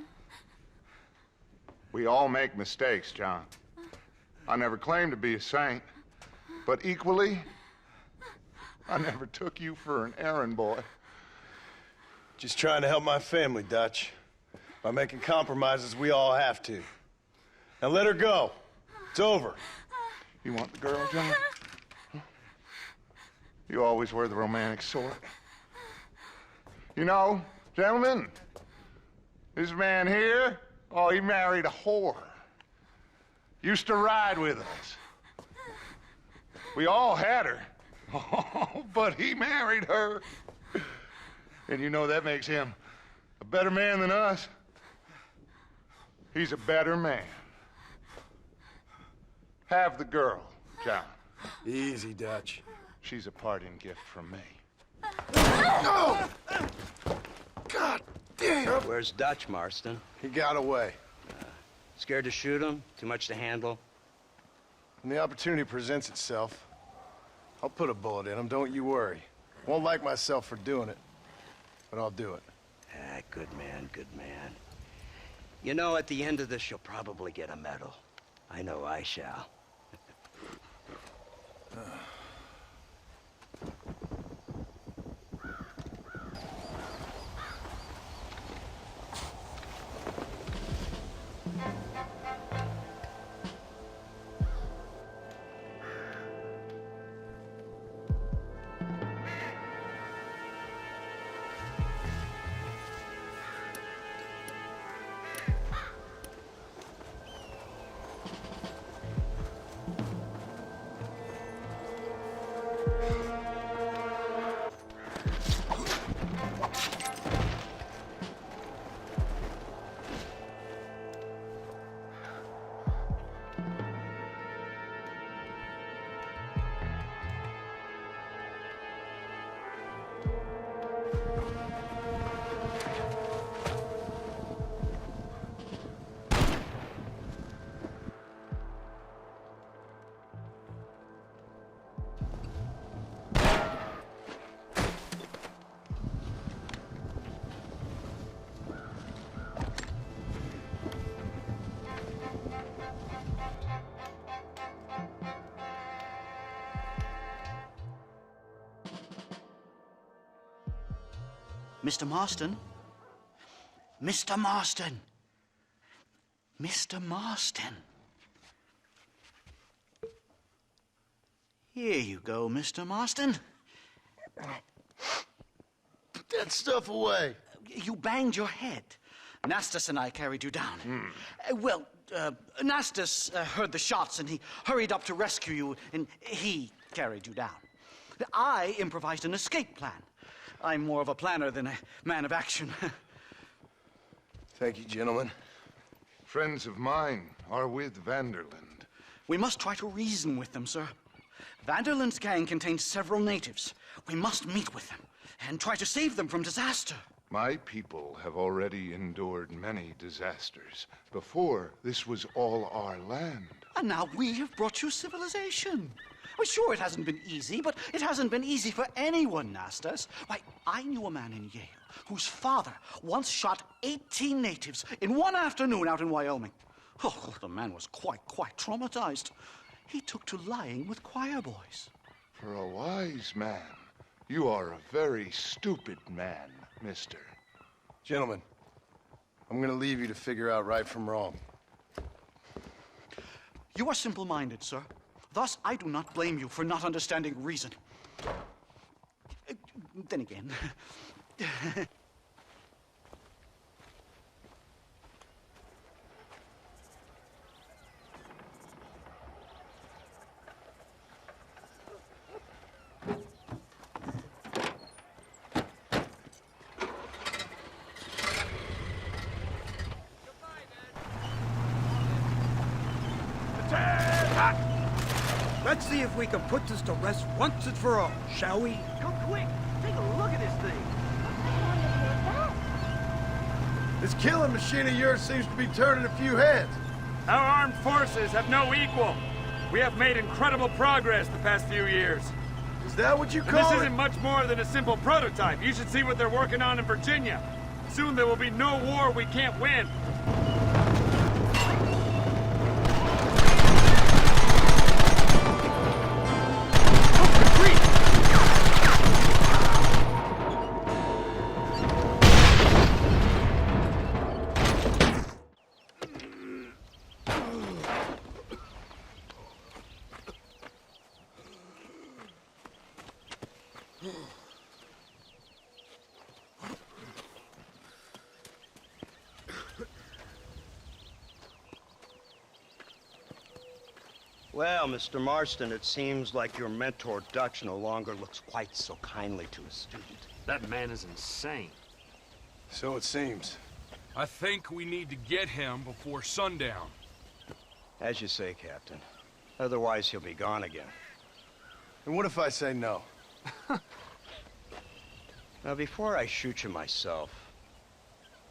We all make mistakes, John. I never claimed to be a saint, but equally, I never took you for an errand boy. Just trying to help my family, Dutch. By making compromises we all have to. Now let her go. It's over. You want the girl, John? Huh? You always were the romantic sort. You know, gentlemen, this man here, oh, he married a whore. Used to ride with us. We all had her. Oh, but he married her. And you know that makes him a better man than us. He's a better man. Have the girl, John. Easy, Dutch. She's a parting gift from me. No! God damn! Where's Dutch, Marston? He got away. Scared to shoot him? Too much to handle? When the opportunity presents itself, I'll put a bullet in him, don't you worry. Won't like myself for doing it, but I'll do it. Ah, good man, good man. You know, at the end of this, you'll probably get a medal. I know I shall. Mr. Marston? Mr. Marston! Mr. Marston! Here you go, Mr. Marston. Put that stuff away. You banged your head. Nastas and I carried you down. Nastas heard the shots and he hurried up to rescue you and he carried you down. I improvised an escape plan. I'm more of a planner than a man of action. Thank you, gentlemen. Friends of mine are with Vanderland. We must try to reason with them, sir. Vanderland's gang contains several natives. We must meet with them and try to save them from disaster. My people have already endured many disasters. Before, this was all our land. And now we have brought you civilization. Well, sure, it hasn't been easy, but it hasn't been easy for anyone, Nastas. Why, I knew a man in Yale whose father once shot 18 natives in one afternoon out in Wyoming. Oh, the man was quite traumatized. He took to lying with choir boys. For a wise man, you are a very stupid man, mister. Gentlemen, I'm gonna leave you to figure out right from wrong. You are simple-minded, sir. Thus, I do not blame you for not understanding reason. Then again... Let's see if we can put this to rest once and for all, shall we? Come quick! Take a look at this thing! This killing machine of yours seems to be turning a few heads. Our armed forces have no equal. We have made incredible progress the past few years. Is that what you And call this it? isn't much more than a simple prototype. You should see what they're working on in Virginia. Soon there will be no war we can't win. Well, Mr. Marston, it seems like your mentor Dutch no longer looks quite so kindly to his student. That man is insane. So it seems. I think we need to get him before sundown. As you say, Captain. Otherwise, he'll be gone again. And what if I say no? Now, before I shoot you myself,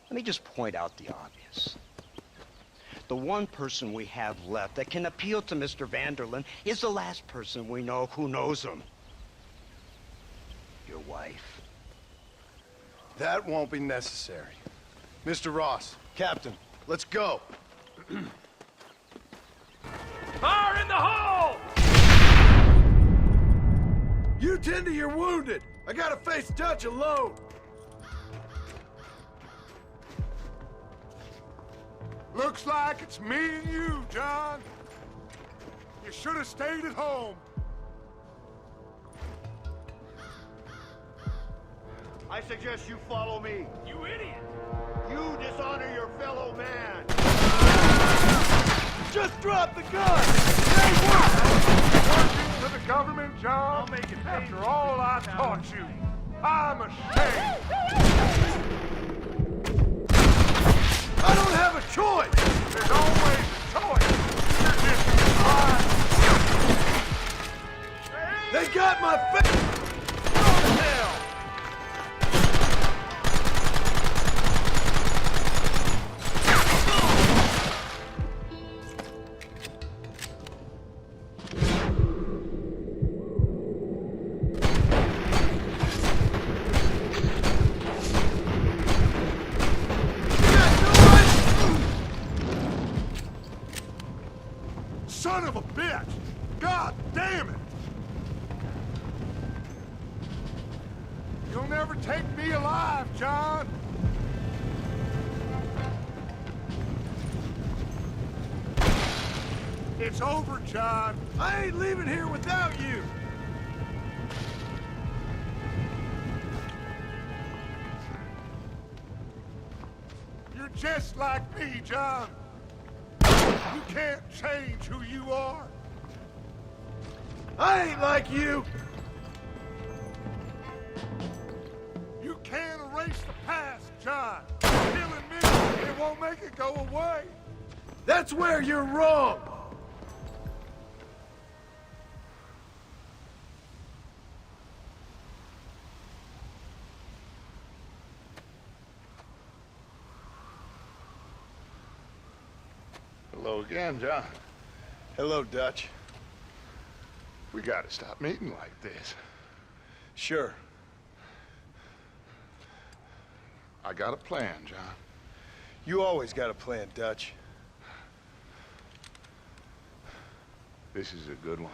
let me just point out the obvious. The one person we have left that can appeal to Mr. Vanderlyn is the last person we know who knows him. Your wife. That won't be necessary. Mr. Ross, Captain, let's go. Fire in the hole! You tend to your wounded. I gotta face Dutch alone. Looks like it's me and you, John. You should have stayed at home. I suggest you follow me. You idiot! You dishonor your fellow man. Just drop the gun! Say what? Working for the government, John? I'll make it After all I taught you, I'm ashamed. I don't have a choice! There's always a choice. You're just blind. They got my face! Go to hell! Son of a bitch! God damn it! You'll never take me alive, John! It's over, John. I ain't leaving here without you! You're just like me, John. You can't change who you are. I ain't like you! You can't erase the past, John. Killing me, it won't make it go away. That's where you're wrong! Hello again, John. Hello, Dutch. We gotta stop meeting like this. Sure. I got a plan, John. You always got a plan, Dutch. This is a good one.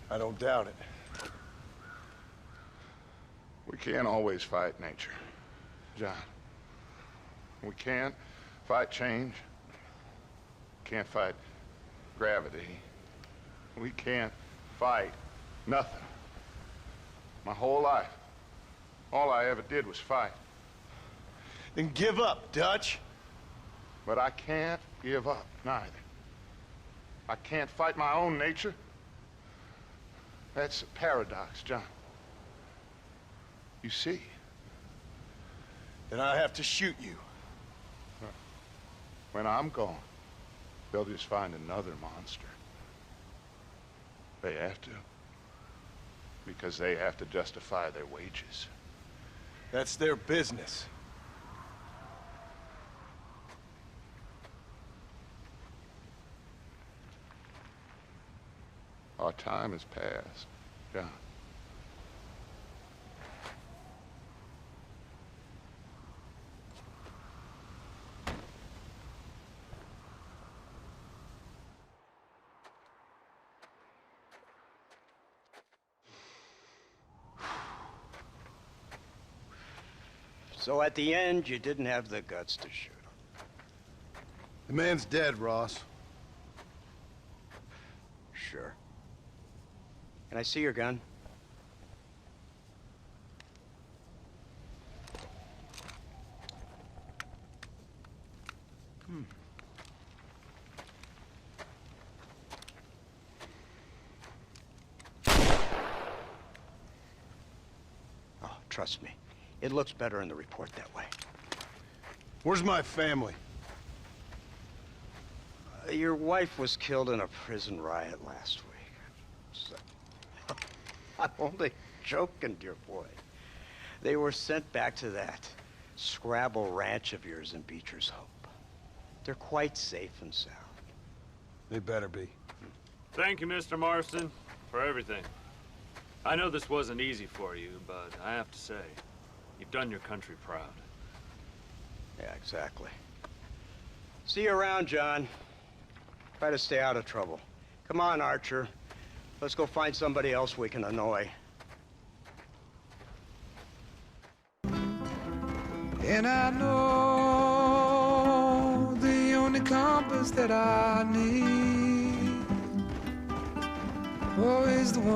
I don't doubt it. We can't always fight nature, John. We can't fight change. Can't fight gravity. We can't fight Nothing. My whole life. All I ever did was fight. Then give up, Dutch. But I can't give up, neither. I can't fight my own nature. That's a paradox, John. You see? Then I have to shoot you. When I'm gone, they'll just find another monster. They have to. Because they have to justify their wages. That's their business. Our time has passed, John. So at the end, you didn't have the guts to shoot him. The man's dead, Ross. Sure. Can I see your gun? Oh, trust me. It looks better in the report that way. Where's my family? Your wife was killed in a prison riot last week. So, I'm only joking, dear boy. They were sent back to that Scrabble ranch of yours in Beecher's Hope. They're quite safe and sound. They better be. Thank you, Mr. Marston, for everything. I know this wasn't easy for you, but I have to say, you've done your country proud. Yeah, exactly. See you around, John. Try to stay out of trouble. Come on, Archer. Let's go find somebody else we can annoy. And I know the only compass that I need is the one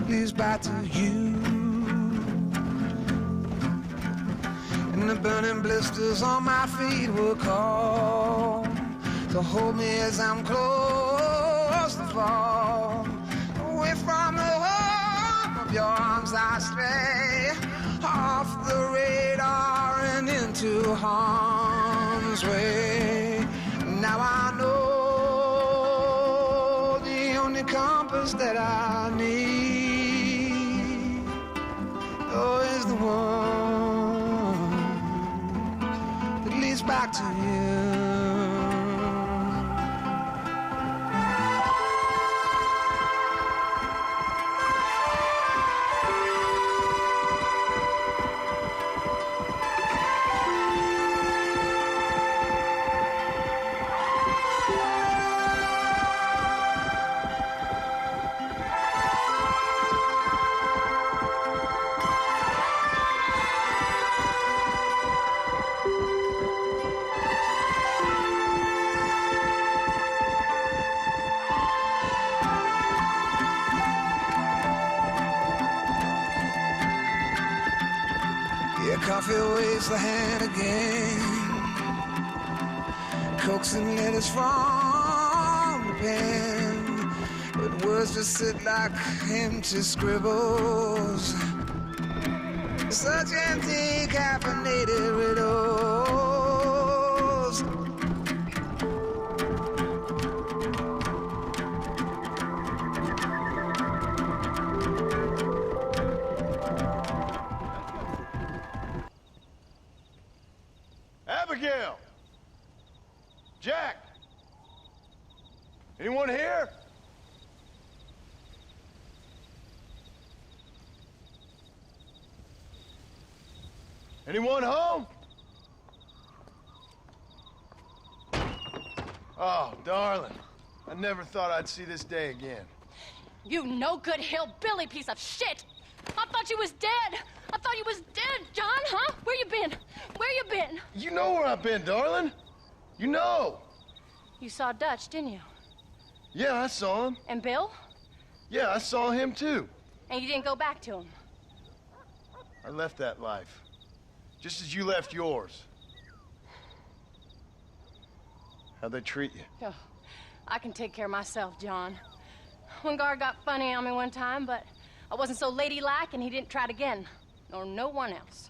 leads back to you. And the burning blisters on my feet will call to hold me as I'm close to fall. Away from the home of your arms I stray, off the radar and into harm's way. Now I know the only compass that I need is the one that leads back to you. Coffee waves the hand again, coaxing letters from the pen, but words just sit like empty scribbles, such empty caffeinated riddles. Abigail! Jack! Anyone here? Anyone home? Oh, darling. I never thought I'd see this day again. You no-good hillbilly piece of shit! I thought you was dead! I thought you was dead, John, huh? Where you been? Where you been? You know where I've been, darling. You know. You saw Dutch, didn't you? Yeah, I saw him. And Bill? Yeah, I saw him too. And you didn't go back to him? I left that life. Just as you left yours. How'd they treat you? Oh, I can take care of myself, John. One guard got funny on me one time, but I wasn't so ladylike and he didn't try it again. Nor no one else.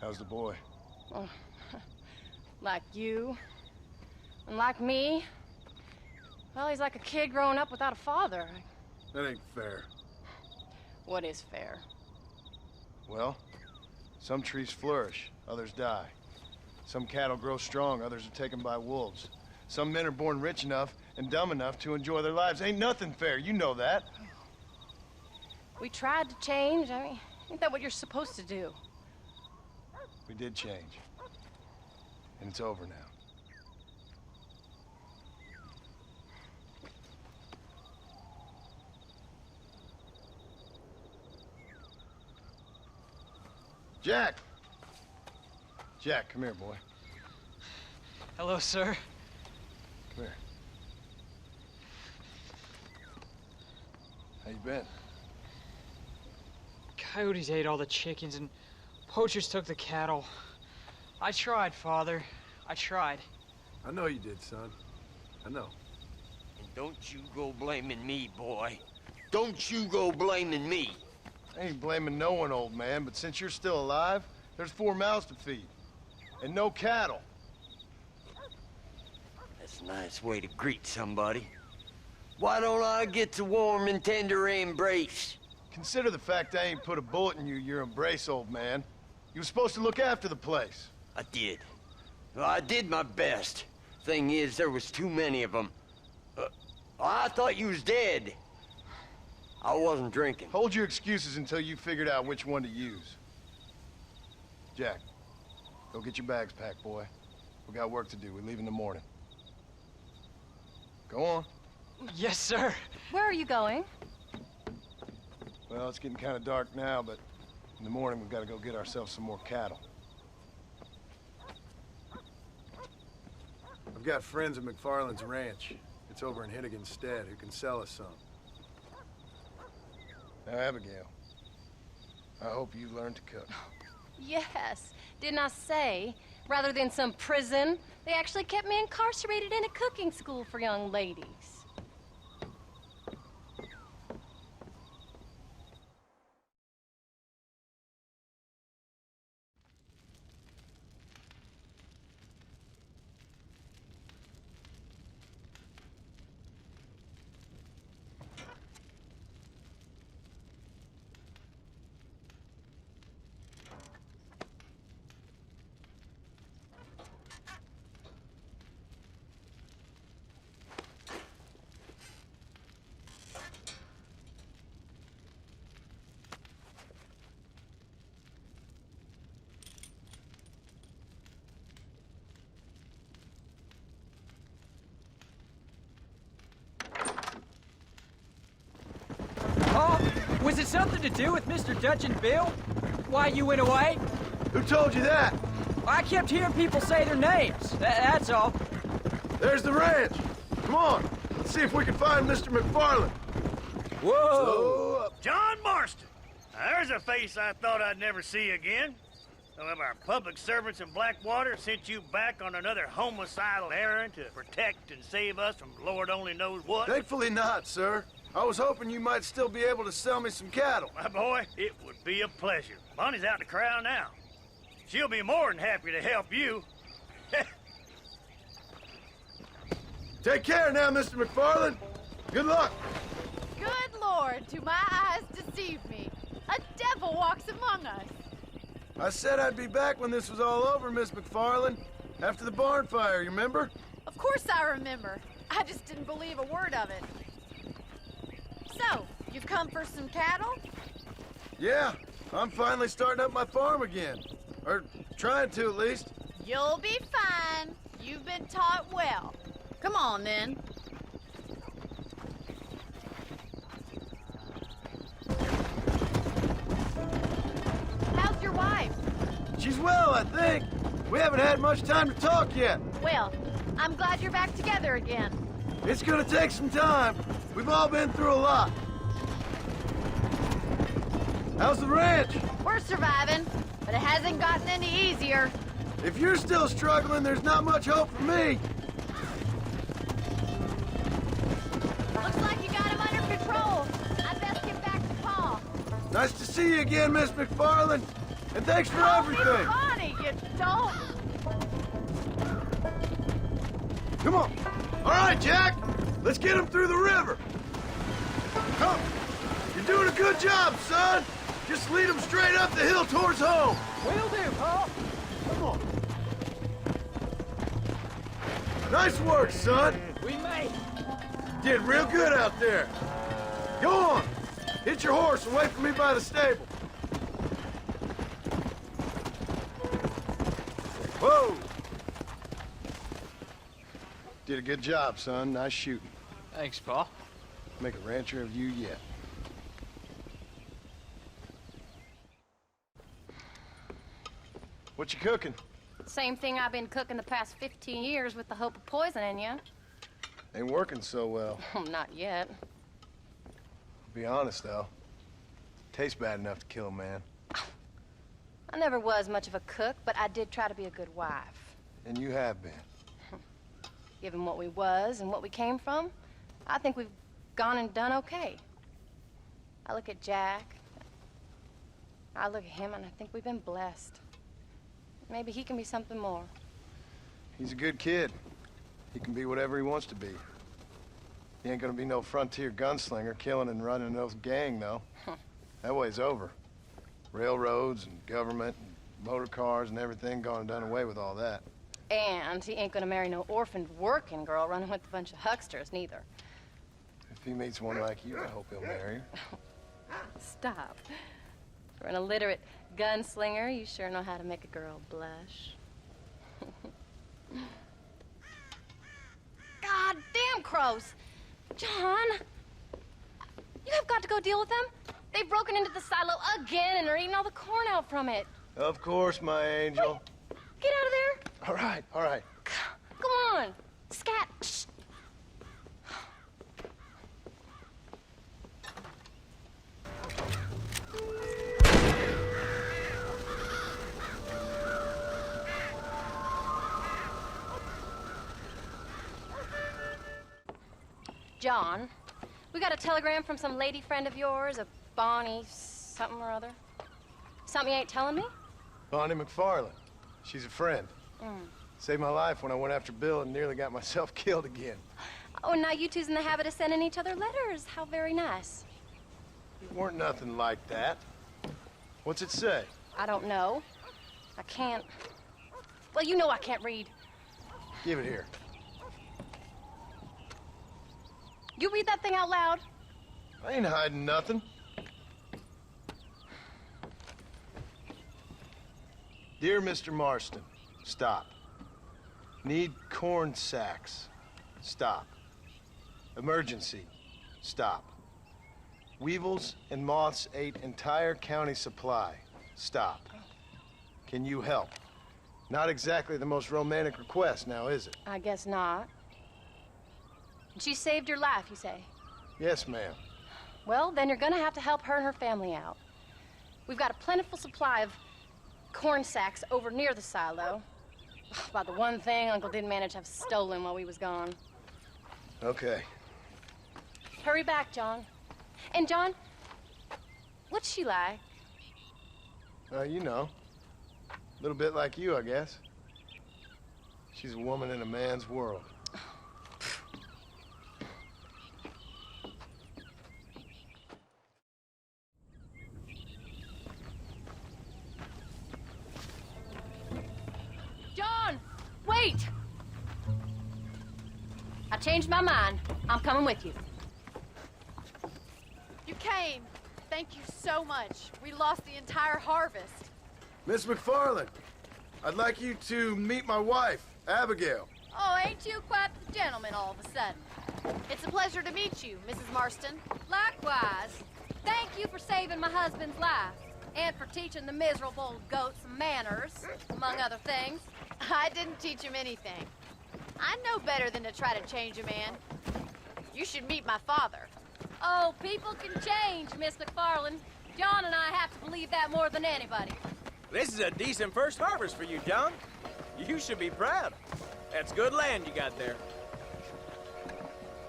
How's the boy? Oh, like you. And like me. Well, he's like a kid growing up without a father. That ain't fair. What is fair? Well, some trees flourish, others die. Some cattle grow strong, others are taken by wolves. Some men are born rich enough and dumb enough to enjoy their lives. Ain't nothing fair, you know that. We tried to change. I mean, ain't that what you're supposed to do? We did change. And it's over now. Jack! Jack, come here, boy. Hello, sir. Come here. How you been? Coyotes ate all the chickens and poachers took the cattle. I tried, Father. I tried. I know you did, son. I know. And don't you go blaming me, boy. Don't you go blaming me. I ain't blaming no one, old man, but since you're still alive, there's 4 mouths to feed. And no cattle. That's a nice way to greet somebody. Why don't I get the warm and tender embrace? Consider the fact I ain't put a bullet in your embrace, old man. You were supposed to look after the place. I did. Well, I did my best. Thing is, there was too many of them. I thought you was dead. I wasn't drinking. Hold your excuses until you figured out which one to use. Jack, go get your bags packed, boy. We got work to do. We leave in the morning. Go on. Yes, sir. Where are you going? Well, it's getting kind of dark now, but in the morning we've got to go get ourselves some more cattle. I've got friends at McFarland's ranch. It's over in Hennigan's stead who can sell us some. Now, Abigail, I hope you learn to cook. Yes. Didn't I say, rather than some prison, they actually kept me incarcerated in a cooking school for young ladies. Was it something to do with Mr. Dutch and Bill? Why you went away? Who told you that? I kept hearing people say their names. That's all. There's the ranch. Come on. Let's see if we can find Mr. McFarland. Whoa! John Marston. Now, there's a face I thought I'd never see again. Some of our public servants in Blackwater sent you back on another homicidal errand to protect and save us from Lord only knows what. Thankfully not, sir. I was hoping you might still be able to sell me some cattle. My boy, it would be a pleasure. Bonnie's out in the corral now. She'll be more than happy to help you. Take care now, Mr. McFarland. Good luck. Good Lord, do my eyes deceive me? A devil walks among us. I said I'd be back when this was all over, Miss McFarland. After the barn fire, you remember? Of course I remember. I just didn't believe a word of it. So, you've come for some cattle? Yeah, I'm finally starting up my farm again. Or trying to, at least. You'll be fine. You've been taught well. Come on, then. How's your wife? She's well, I think. We haven't had much time to talk yet. Well, I'm glad you're back together again. It's gonna take some time. We've all been through a lot. How's the ranch? We're surviving, but it hasn't gotten any easier. If you're still struggling, there's not much hope for me. Looks like you got him under control. I best get back to Pa. Nice to see you again, Miss McFarland. And thanks for everything. Funny, you don't. Come on. All right, Jack. Let's get him through the river. Come. You're doing a good job, son. Just lead him straight up the hill towards home. Will do, Pa. Come on. Nice work, son. We made. Did real good out there. Go on. Hit your horse and wait for me by the stable. Whoa! Did a good job, son. Nice shooting. Thanks, Pa. Make a rancher of you yet. What you cooking? Same thing I've been cooking the past 15 years with the hope of poisoning you. Ain't working so well. Not yet. Be honest, though. Tastes bad enough to kill a man. I never was much of a cook, but I did try to be a good wife. And you have been. Given what we was and what we came from, I think we've gone and done okay. I look at Jack. I look at him and I think we've been blessed. Maybe he can be something more. He's a good kid. He can be whatever he wants to be. He ain't gonna be no frontier gunslinger killing and running no gang, though. That way's over. Railroads and government and motor cars and everything gone and done away with all that. And he ain't gonna marry no orphaned working girl running with a bunch of hucksters, neither. If he meets one like you, I hope he'll marry her. Stop. For an illiterate gunslinger, you sure know how to make a girl blush. God damn crows! John! You have got to go deal with them. They've broken into the silo again and are eating all the corn out from it. Of course, my angel. Wait, get out of there. All right, all right. Go on. Scat. Shh. John, we got a telegram from some lady friend of yours, a Bonnie something or other. Something you ain't telling me? Bonnie McFarland. She's a friend. Mm. Saved my life when I went after Bill and nearly got myself killed again. Oh, now you two's in the habit of sending each other letters. How very nice. It weren't nothing like that. What's it say? I don't know. I can't. Well, you know I can't read. Give it here. You read that thing out loud. I ain't hiding nothing. Dear Mr. Marston, stop. Need corn sacks. Stop. Emergency. Stop. Weevils and moths ate entire county supply. Stop. Can you help? Not exactly the most romantic request now, is it? I guess not. She saved your life, you say? Yes, ma'am. Well, then you're gonna have to help her and her family out. We've got a plentiful supply of corn sacks over near the silo. About the one thing Uncle didn't manage to have stolen while we was gone. Okay. Hurry back, John. And John, what's she like? You know. A little bit like you, I guess. She's a woman in a man's world. John, wait! I changed my mind. I'm coming with you. You came. Thank you so much. We lost the entire harvest. Miss McFarland, I'd like you to meet my wife, Abigail. Oh, ain't you quite the gentleman all of a sudden? It's a pleasure to meet you, Mrs. Marston. Likewise. Thank you for saving my husband's life. And for teaching the miserable goats manners, among other things. I didn't teach him anything. I know better than to try to change a man. You should meet my father. Oh, people can change, Miss McFarland. John and I have to believe that more than anybody. This is a decent first harvest for you, John. You should be proud. That's good land you got there.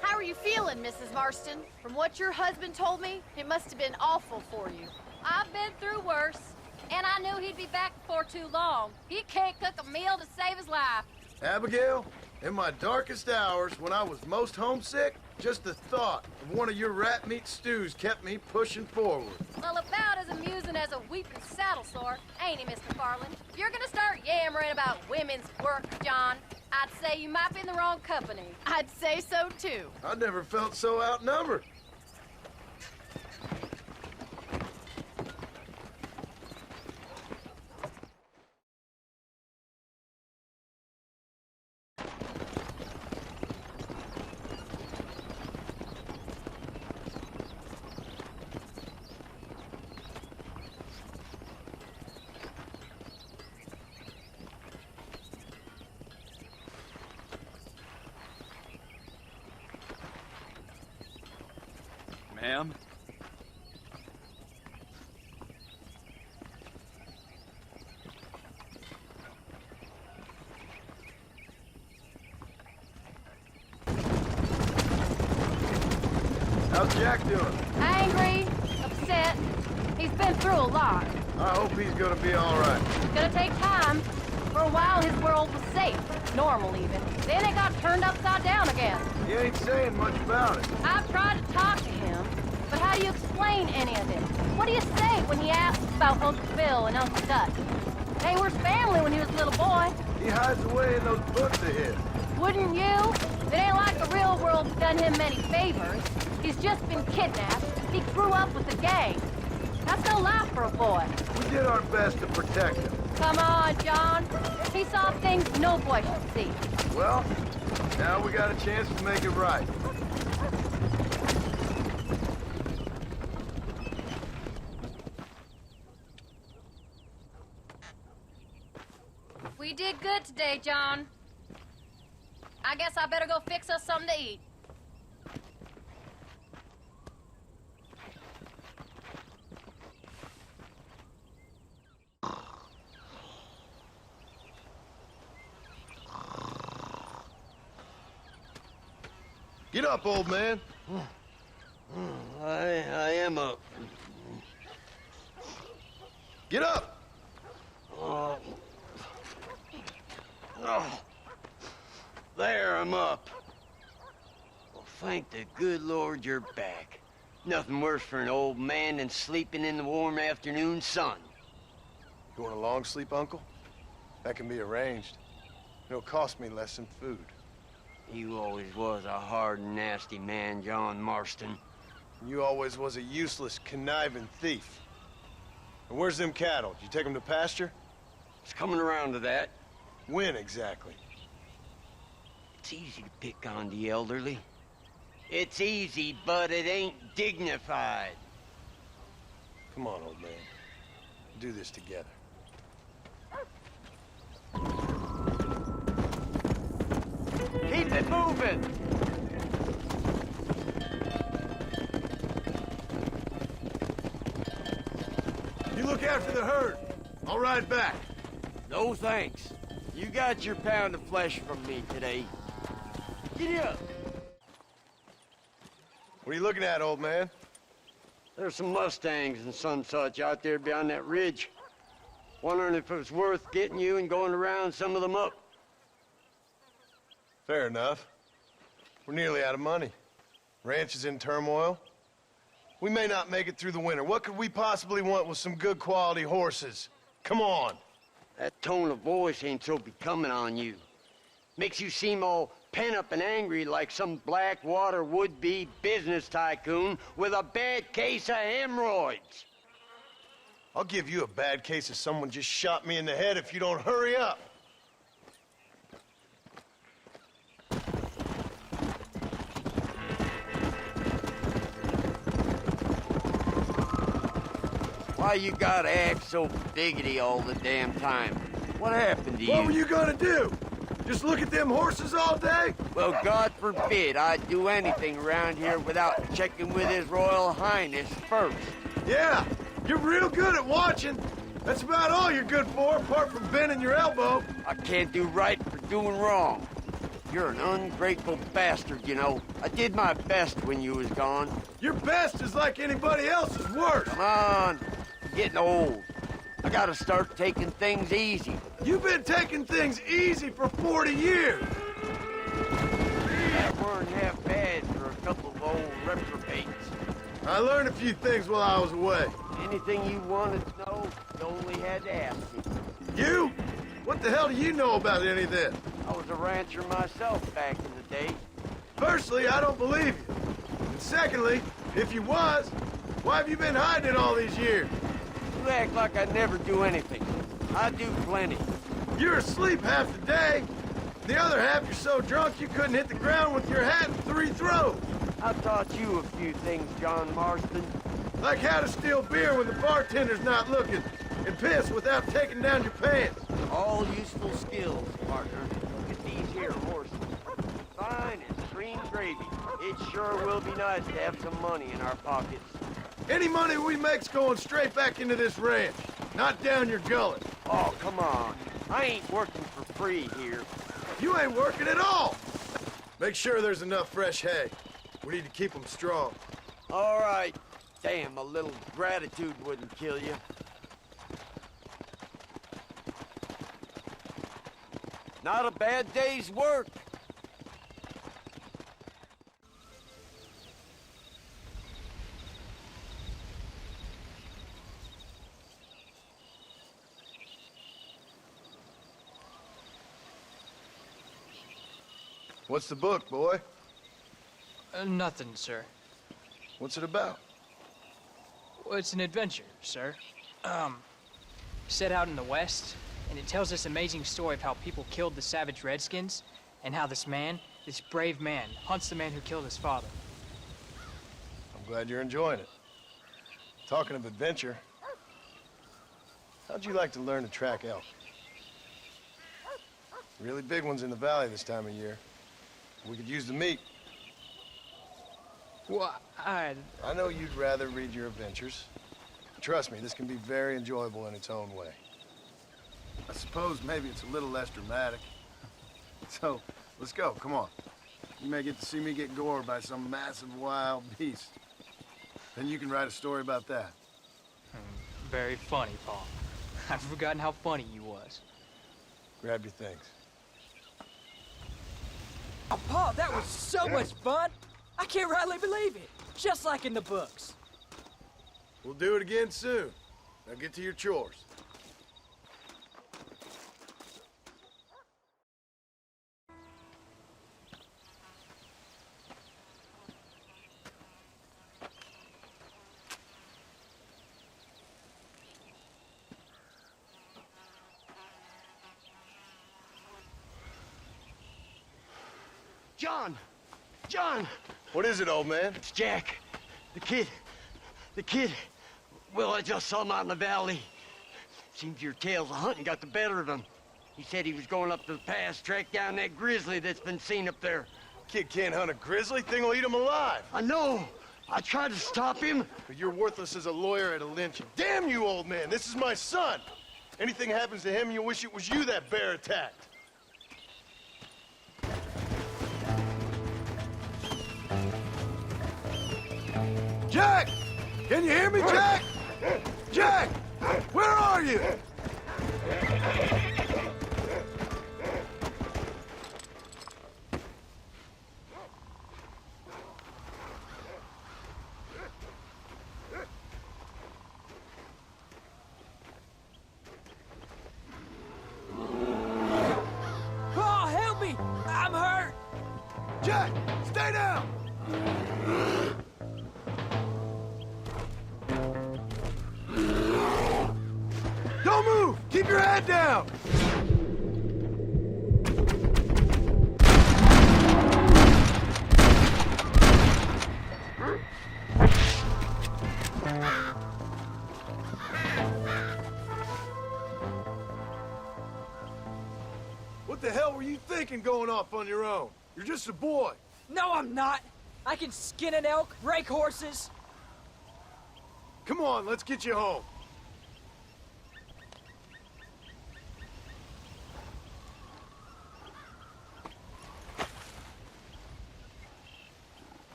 How are you feeling, Mrs. Marston? From what your husband told me, it must have been awful for you. I've been through worse, and I knew he'd be back before too long. He can't cook a meal to save his life. Abigail, in my darkest hours, when I was most homesick, just the thought of one of your rat meat stews kept me pushing forward. Well, about as amusing as a weeping saddle sore, ain't he, Miss McFarland? If you're gonna start yammering about women's work, John, I'd say you might be in the wrong company. I'd say so, too. I never felt so outnumbered. Ma'am? How's Jack doing? Angry, upset. He's been through a lot. I hope he's gonna be all right. It's gonna take time. For a while, his world was safe, normal even. Then it got turned upside down again. He ain't saying much about it. I've tried to talk to him, but how do you explain any of this? What do you say when he asks about Uncle Phil and Uncle Dutch? They were family when he was a little boy. He hides away in those books of his. Wouldn't you? It ain't like the real world's done him many favors. He's just been kidnapped. He grew up with the gang. That's no life for a boy. We did our best to protect him. Come on, John. He saw things no boy should see. Well, now we got a chance to make it right. We did good today, John. I guess I better go fix us something to eat. Get up, old man. I am up. Get up! Oh. There, I'm up. Well, thank the good Lord you're back. Nothing worse for an old man than sleeping in the warm afternoon sun. You want a long sleep, Uncle? That can be arranged. It'll cost me less than food. You always was a hard and nasty man, John Marston. You always was a useless, conniving thief. And where's them cattle? Did you take them to pasture? It's coming around to that. When exactly? It's easy to pick on the elderly. It's easy, but it ain't dignified. Come on, old man. We'll do this together. Keep it moving! You look after the herd. I'll ride back. No thanks. You got your pound of flesh from me today. Giddy up! What are you looking at, old man? There's some Mustangs and some such out there beyond that ridge. Wondering if it was worth getting you and going around some of them up. Fair enough. We're nearly out of money. Ranch is in turmoil. We may not make it through the winter. What could we possibly want with some good quality horses? Come on. That tone of voice ain't so becoming on you. Makes you seem all pent up and angry like some Blackwater would-be business tycoon with a bad case of hemorrhoids. I'll give you a bad case of someone just shot me in the head if you don't hurry up. Why you gotta act so biggity all the damn time? What happened to you? What were you gonna do? Just look at them horses all day? Well, God forbid I'd do anything around here without checking with His Royal Highness first. Yeah, you're real good at watching. That's about all you're good for, apart from bending your elbow. I can't do right for doing wrong. You're an ungrateful bastard, you know. I did my best when you was gone. Your best is like anybody else's worst. Come on, I'm getting old. I gotta start taking things easy. You've been taking things easy for 40 years. That weren't half bad for a couple of old reprobates. I learned a few things while I was away. Anything you wanted to know, you only had to ask me. You? What the hell do you know about any of this? I was a rancher myself back in the day. Firstly, I don't believe you. And secondly, if you was, why have you been hiding it all these years? You act like I never do anything. I do plenty. You're asleep half the day. The other half you're so drunk you couldn't hit the ground with your hat in 3 throws. I taught you a few things, John Marston. Like how to steal beer when the bartender's not looking, and piss without taking down your pants. All useful skills, partner. Look at these here horses. Fine as cream gravy. It sure will be nice to have some money in our pockets. Any money we make's going straight back into this ranch, not down your gullet. Oh, come on. I ain't working for free here. You ain't working at all. Make sure there's enough fresh hay. We need to keep them strong. All right. Damn, a little gratitude wouldn't kill you. Not a bad day's work. What's the book, boy? Nothing, sir. What's it about? Well, it's an adventure, sir. Set out in the West, and it tells this amazing story of how people killed the savage Redskins, and how this man, this brave man, hunts the man who killed his father. I'm glad you're enjoying it. Talking of adventure, how'd you like to learn to track elk? Really big ones in the valley this time of year. We could use the meat. Well, I know you'd rather read your adventures. Trust me, this can be very enjoyable in its own way. I suppose maybe it's a little less dramatic. So, let's go, come on. You may get to see me get gored by some massive wild beast. Then you can write a story about that. Very funny, Paul. I've forgotten how funny you was. Grab your things. Oh, Paul, that was so much fun! I can't rightly believe it. Just like in the books. We'll do it again soon. Now get to your chores. John! John! What is it, old man? It's Jack. The kid. Well, I just saw him out in the valley. Seems your tales of hunting got the better of him. He said he was going up to the pass, track down that grizzly that's been seen up there. Kid can't hunt a grizzly. Thing will eat him alive. I know. I tried to stop him. But you're worthless as a lawyer at a lynching. Damn you, old man. This is my son. Anything happens to him, you'll wish it was you that bear attacked. Jack! Can you hear me, Jack? Jack! Where are you? Paul, help me! I'm hurt! Jack, stay down! Don't move! Keep your head down! What the hell were you thinking? thinking going off on your own? You're just a boy. No, I'm not. I can skin an elk, rake horses. Come on, let's get you home.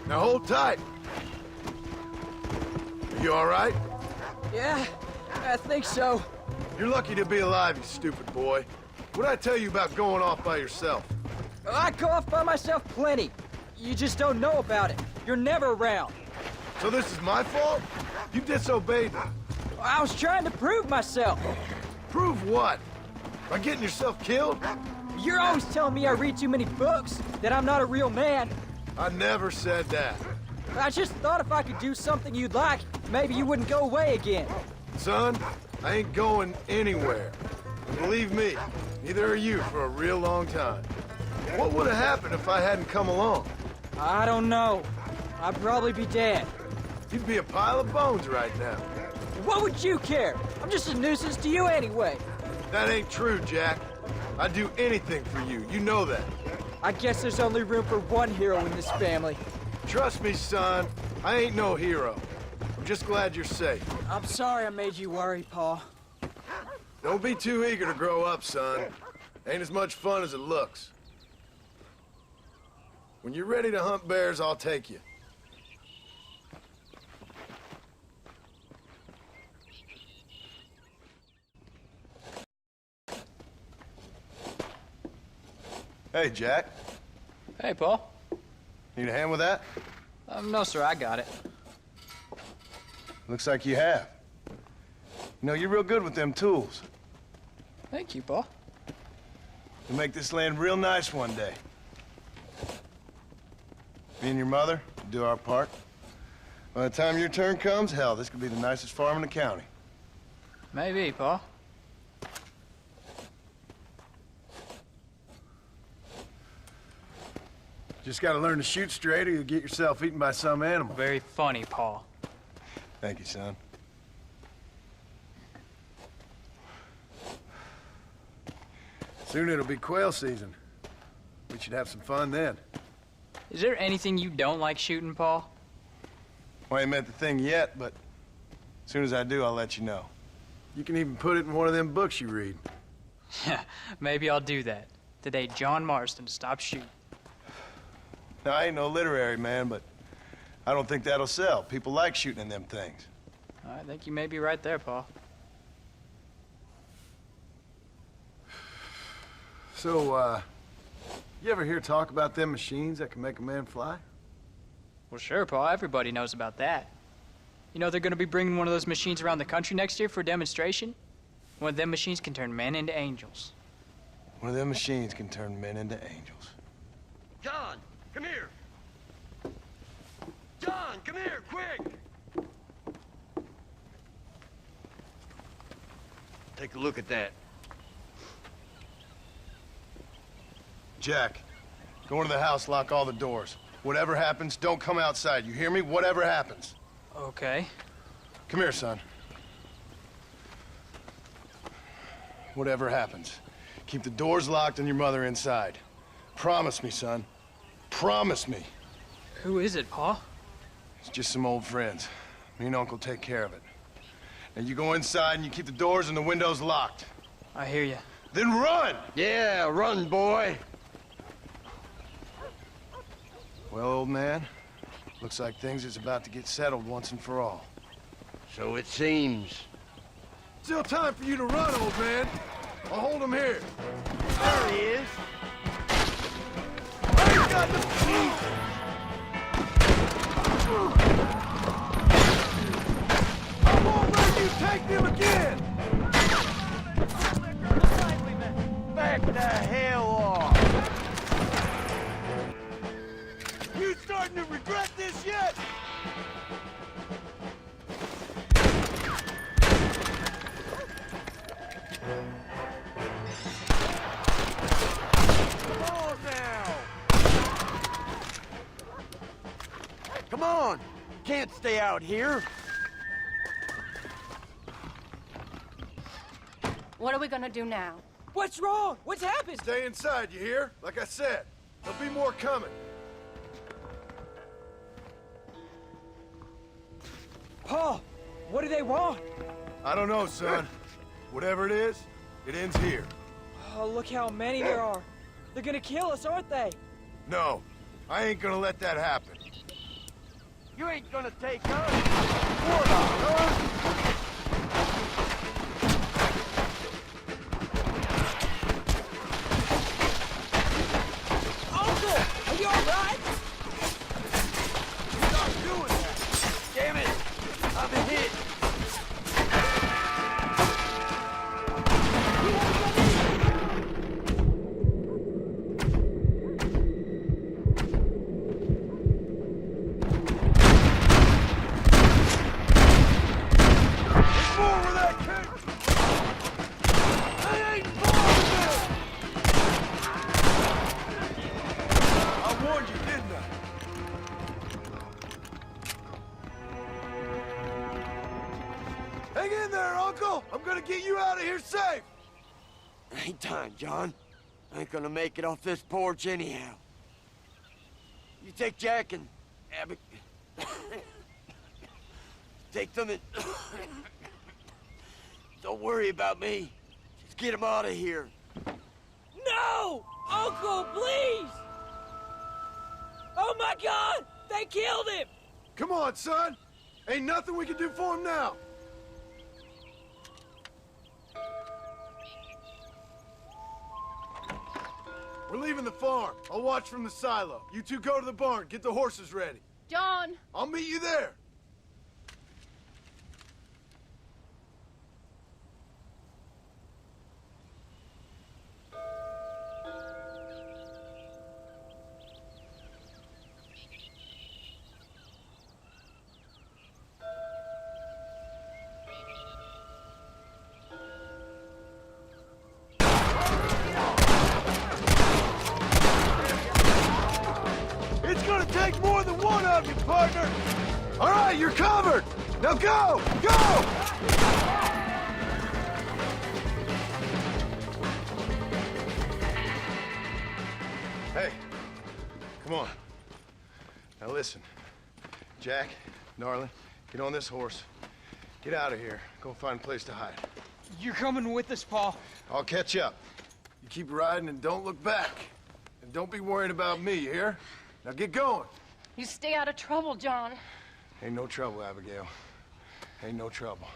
Now hold tight. Are you all right? Yeah, I think so. You're lucky to be alive, you stupid boy. What'd I tell you about going off by yourself? I go off by myself plenty. You just don't know about it. You're never around. So this is my fault? You disobeyed me. I was trying to prove myself. Prove what? By getting yourself killed? You're always telling me I read too many books, that I'm not a real man. I never said that. I just thought if I could do something you'd like, maybe you wouldn't go away again. Son, I ain't going anywhere. And believe me, neither are you for a real long time. What would have happened if I hadn't come along? I don't know. I'd probably be dead. You'd be a pile of bones right now. What would you care? I'm just a nuisance to you anyway. That ain't true, Jack. I'd do anything for you. You know that. I guess there's only room for one hero in this family. Trust me, son. I ain't no hero. I'm just glad you're safe. I'm sorry I made you worry, Paul. Don't be too eager to grow up, son. Ain't as much fun as it looks. When you're ready to hunt bears, I'll take you. Hey, Jack. Hey, Paul. Need a hand with that? No, sir, I got it. Looks like you have. You know, you're real good with them tools. Thank you, Paul. You'll make this land real nice one day. Me and your mother do our part. By the time your turn comes, hell, this could be the nicest farm in the county. Maybe, Paul. Just gotta learn to shoot straight or you'll get yourself eaten by some animal. Very funny, Paul. Thank you, son. Soon it'll be quail season. We should have some fun then. Is there anything you don't like shooting, Paul? Well, I ain't met the thing yet, but as soon as I do, I'll let you know. You can even put it in one of them books you read. Yeah, maybe I'll do that. To date John Marston to stop shooting. Now, I ain't no literary man, but I don't think that'll sell. People like shooting in them things. I think you may be right there, Paul. So, you ever hear talk about them machines that can make a man fly? Well, sure, Paul. Everybody knows about that. You know they're going to be bringing one of those machines around the country next year for a demonstration? One of them machines can turn men into angels. One of them machines can turn men into angels. John, come here. John, come here, quick. Take a look at that. Jack, go into the house, lock all the doors. Whatever happens, don't come outside. You hear me? Whatever happens. Okay. Come here, son. Whatever happens, keep the doors locked and your mother inside. Promise me, son. Promise me. Who is it, Paul? It's just some old friends. Me and Uncle take care of it. Now you go inside and you keep the doors and the windows locked. I hear you. Then run! Yeah, run, boy. Well, old man, looks like things is about to get settled once and for all. So it seems. Still time for you to run, old man. I'll hold him here. There he is. I got the key! I won't let you take them again! Back the hell off. You starting to regret this yet? Come on now. Come on. Can't stay out here. What are we gonna do now? What's wrong? What's happened? Stay inside, you hear? Like I said, there'll be more coming. Paul, what do they want? I don't know, son. Whatever it is, it ends here. Oh, look how many there are. They're gonna kill us, aren't they? No, I ain't gonna let that happen. You ain't gonna take us. Warlock, huh? Uncle, are you all right? Stop doing that. Damn it. I've been hit. Hang in there, Uncle! I'm gonna get you out of here safe! Ain't time, John. I ain't gonna make it off this porch anyhow. You take Jack and Abby. Take them and... Don't worry about me. Just get him out of here. No! Uncle, please! Oh my God! They killed him! Come on, son! Ain't nothing we can do for him now! We're leaving the farm. I'll watch from the silo. You two go to the barn, get the horses ready. John! I'll meet you there. It's gonna take more than one of you, partner! All right, you're covered! Now go! Go! Hey, come on. Now listen. Jack, darling, get on this horse. Get out of here. Go find a place to hide. You're coming with us, Paul. I'll catch up. You keep riding and don't look back. And don't be worried about me, you hear? Now get going. You stay out of trouble, John. Ain't no trouble, Abigail. Ain't no trouble.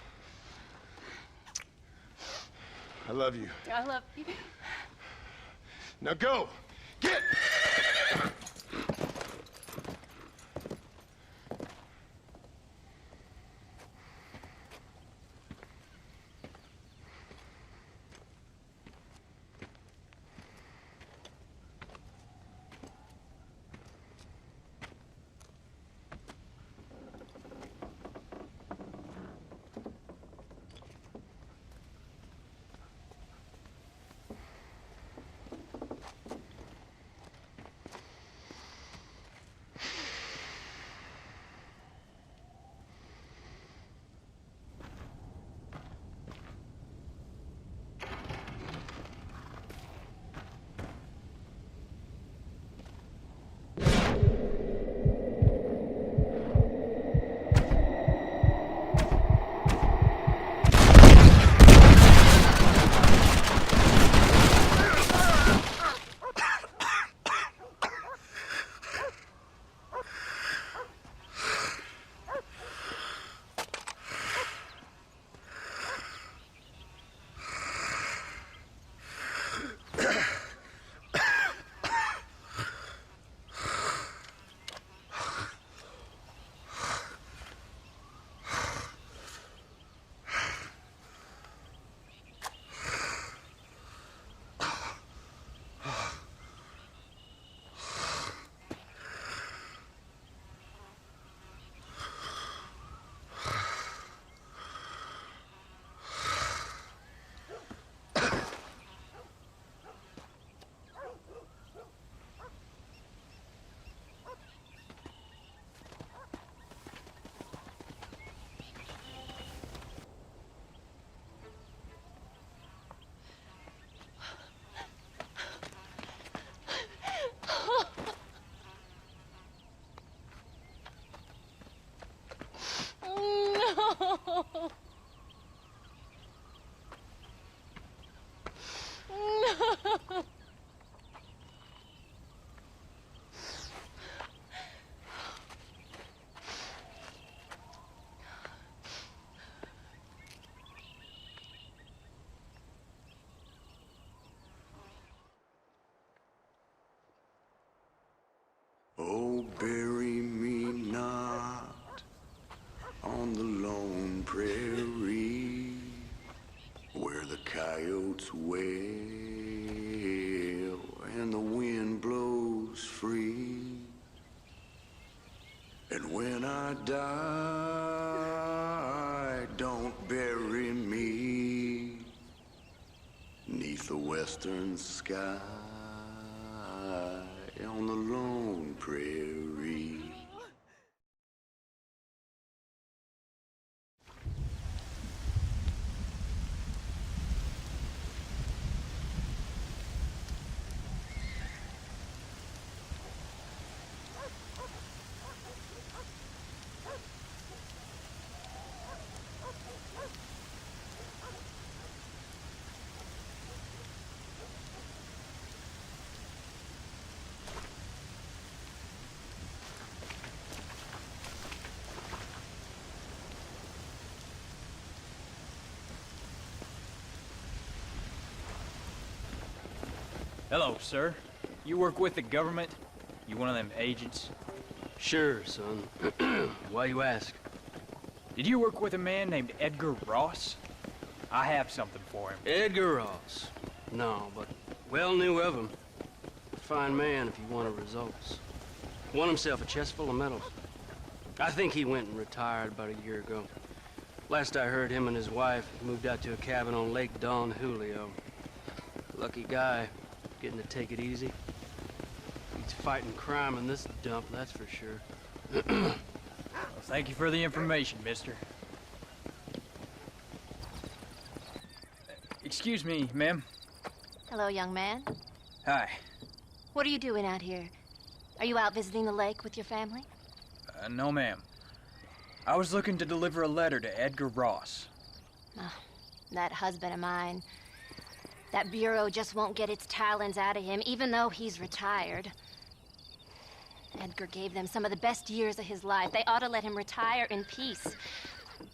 I love you. I love you. Now go! Get! coyotes wail and the wind blows free. And when I die, don't bury me 'neath the western sky on the lone prairie. Hello, sir. You work with the government? You one of them agents? Sure, son. Why you ask? Did you work with a man named Edgar Ross? I have something for him. Edgar Ross? No, but well knew of him. Fine man if you wanted results. Won himself a chest full of medals. I think he went and retired about a year ago. Last I heard, him and his wife moved out to a cabin on Lake Don Julio. Lucky guy. Getting to take it easy. He's fighting crime in this dump, that's for sure. Well, thank you for the information, mister. Excuse me, ma'am. Hello, young man. Hi. What are you doing out here? Are you out visiting the lake with your family? No, ma'am. I was looking to deliver a letter to Edgar Ross. Oh, that husband of mine. That bureau just won't get its talons out of him, even though he's retired. Edgar gave them some of the best years of his life. They ought to let him retire in peace.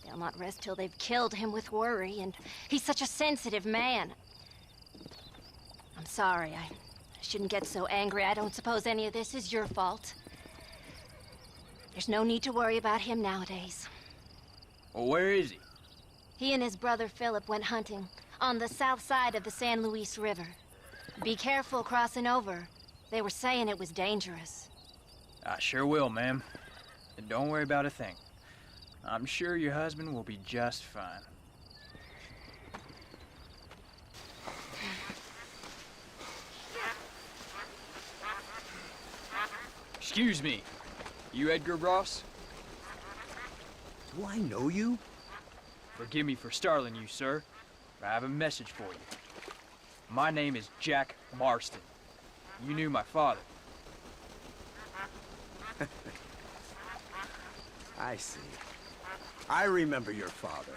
They'll not rest till they've killed him with worry, and he's such a sensitive man. I'm sorry, I shouldn't get so angry. I don't suppose any of this is your fault. There's no need to worry about him nowadays. Well, where is he? He and his brother Philip went hunting on the south side of the San Luis River. Be careful crossing over. They were saying it was dangerous. I sure will, ma'am. And don't worry about a thing. I'm sure your husband will be just fine. Excuse me. You Edgar Ross? Do I know you? Forgive me for startling you, sir. I have a message for you. My name is Jack Marston. You knew my father. I see. I remember your father.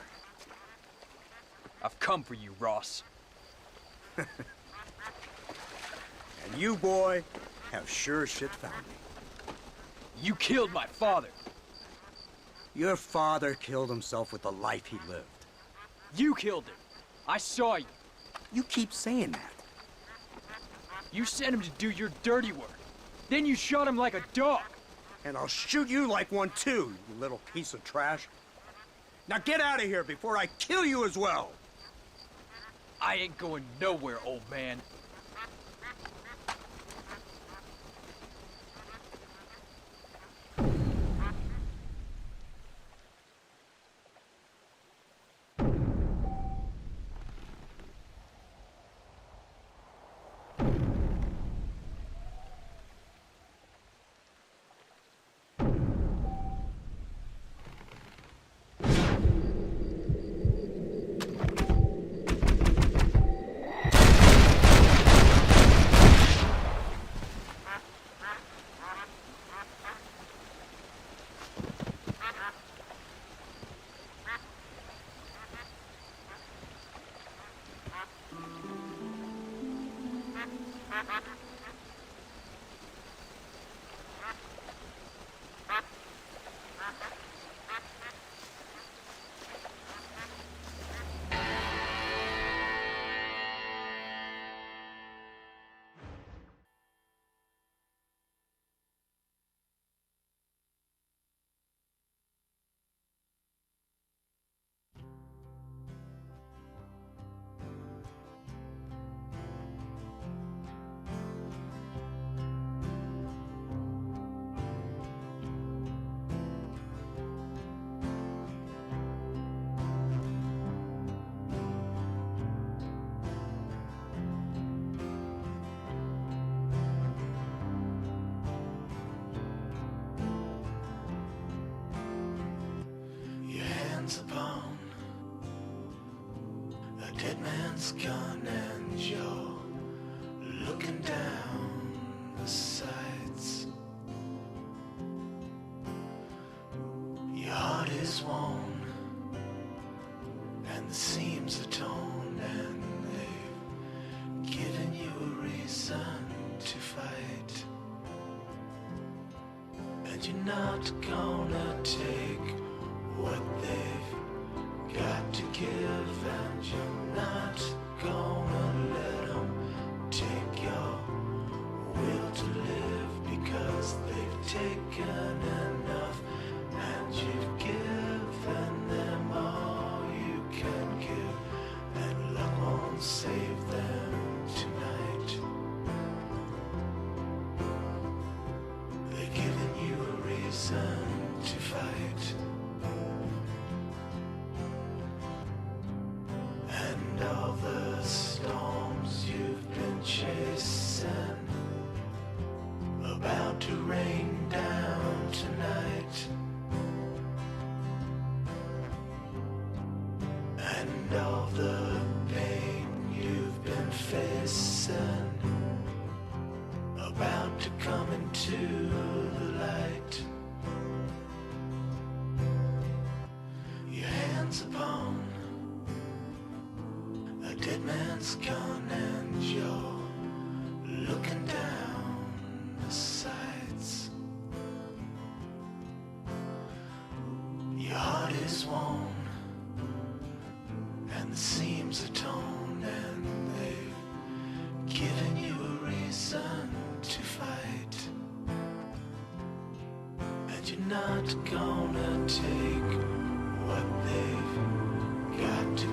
I've come for you, Ross. And you, boy, have sure shit found me. You killed my father. Your father killed himself with the life he lived. You killed him. I saw you. You keep saying that. You sent him to do your dirty work. Then you shot him like a dog. And I'll shoot you like one too, you little piece of trash. Now get out of here before I kill you as well. I ain't going nowhere, old man. man's gone and you're looking down the sights. Your heart is worn and the seams are torn, and they've given you a reason to fight. And you're not gonna take what they've got to give, and you're not gonna let them take your will to live, because they've taken enough, and you've given them all you can give, and love won't save them tonight. They've given you a reason to fight. And all the storms you've been chasing about to rain down tonight. And all the pain you've been facing about to come into the light. Your hands upon a dead man's gun, and you're looking down the sights. Your heart is worn and the seams are torn, and they've given you a reason to fight. And you're not gonna take what they've got to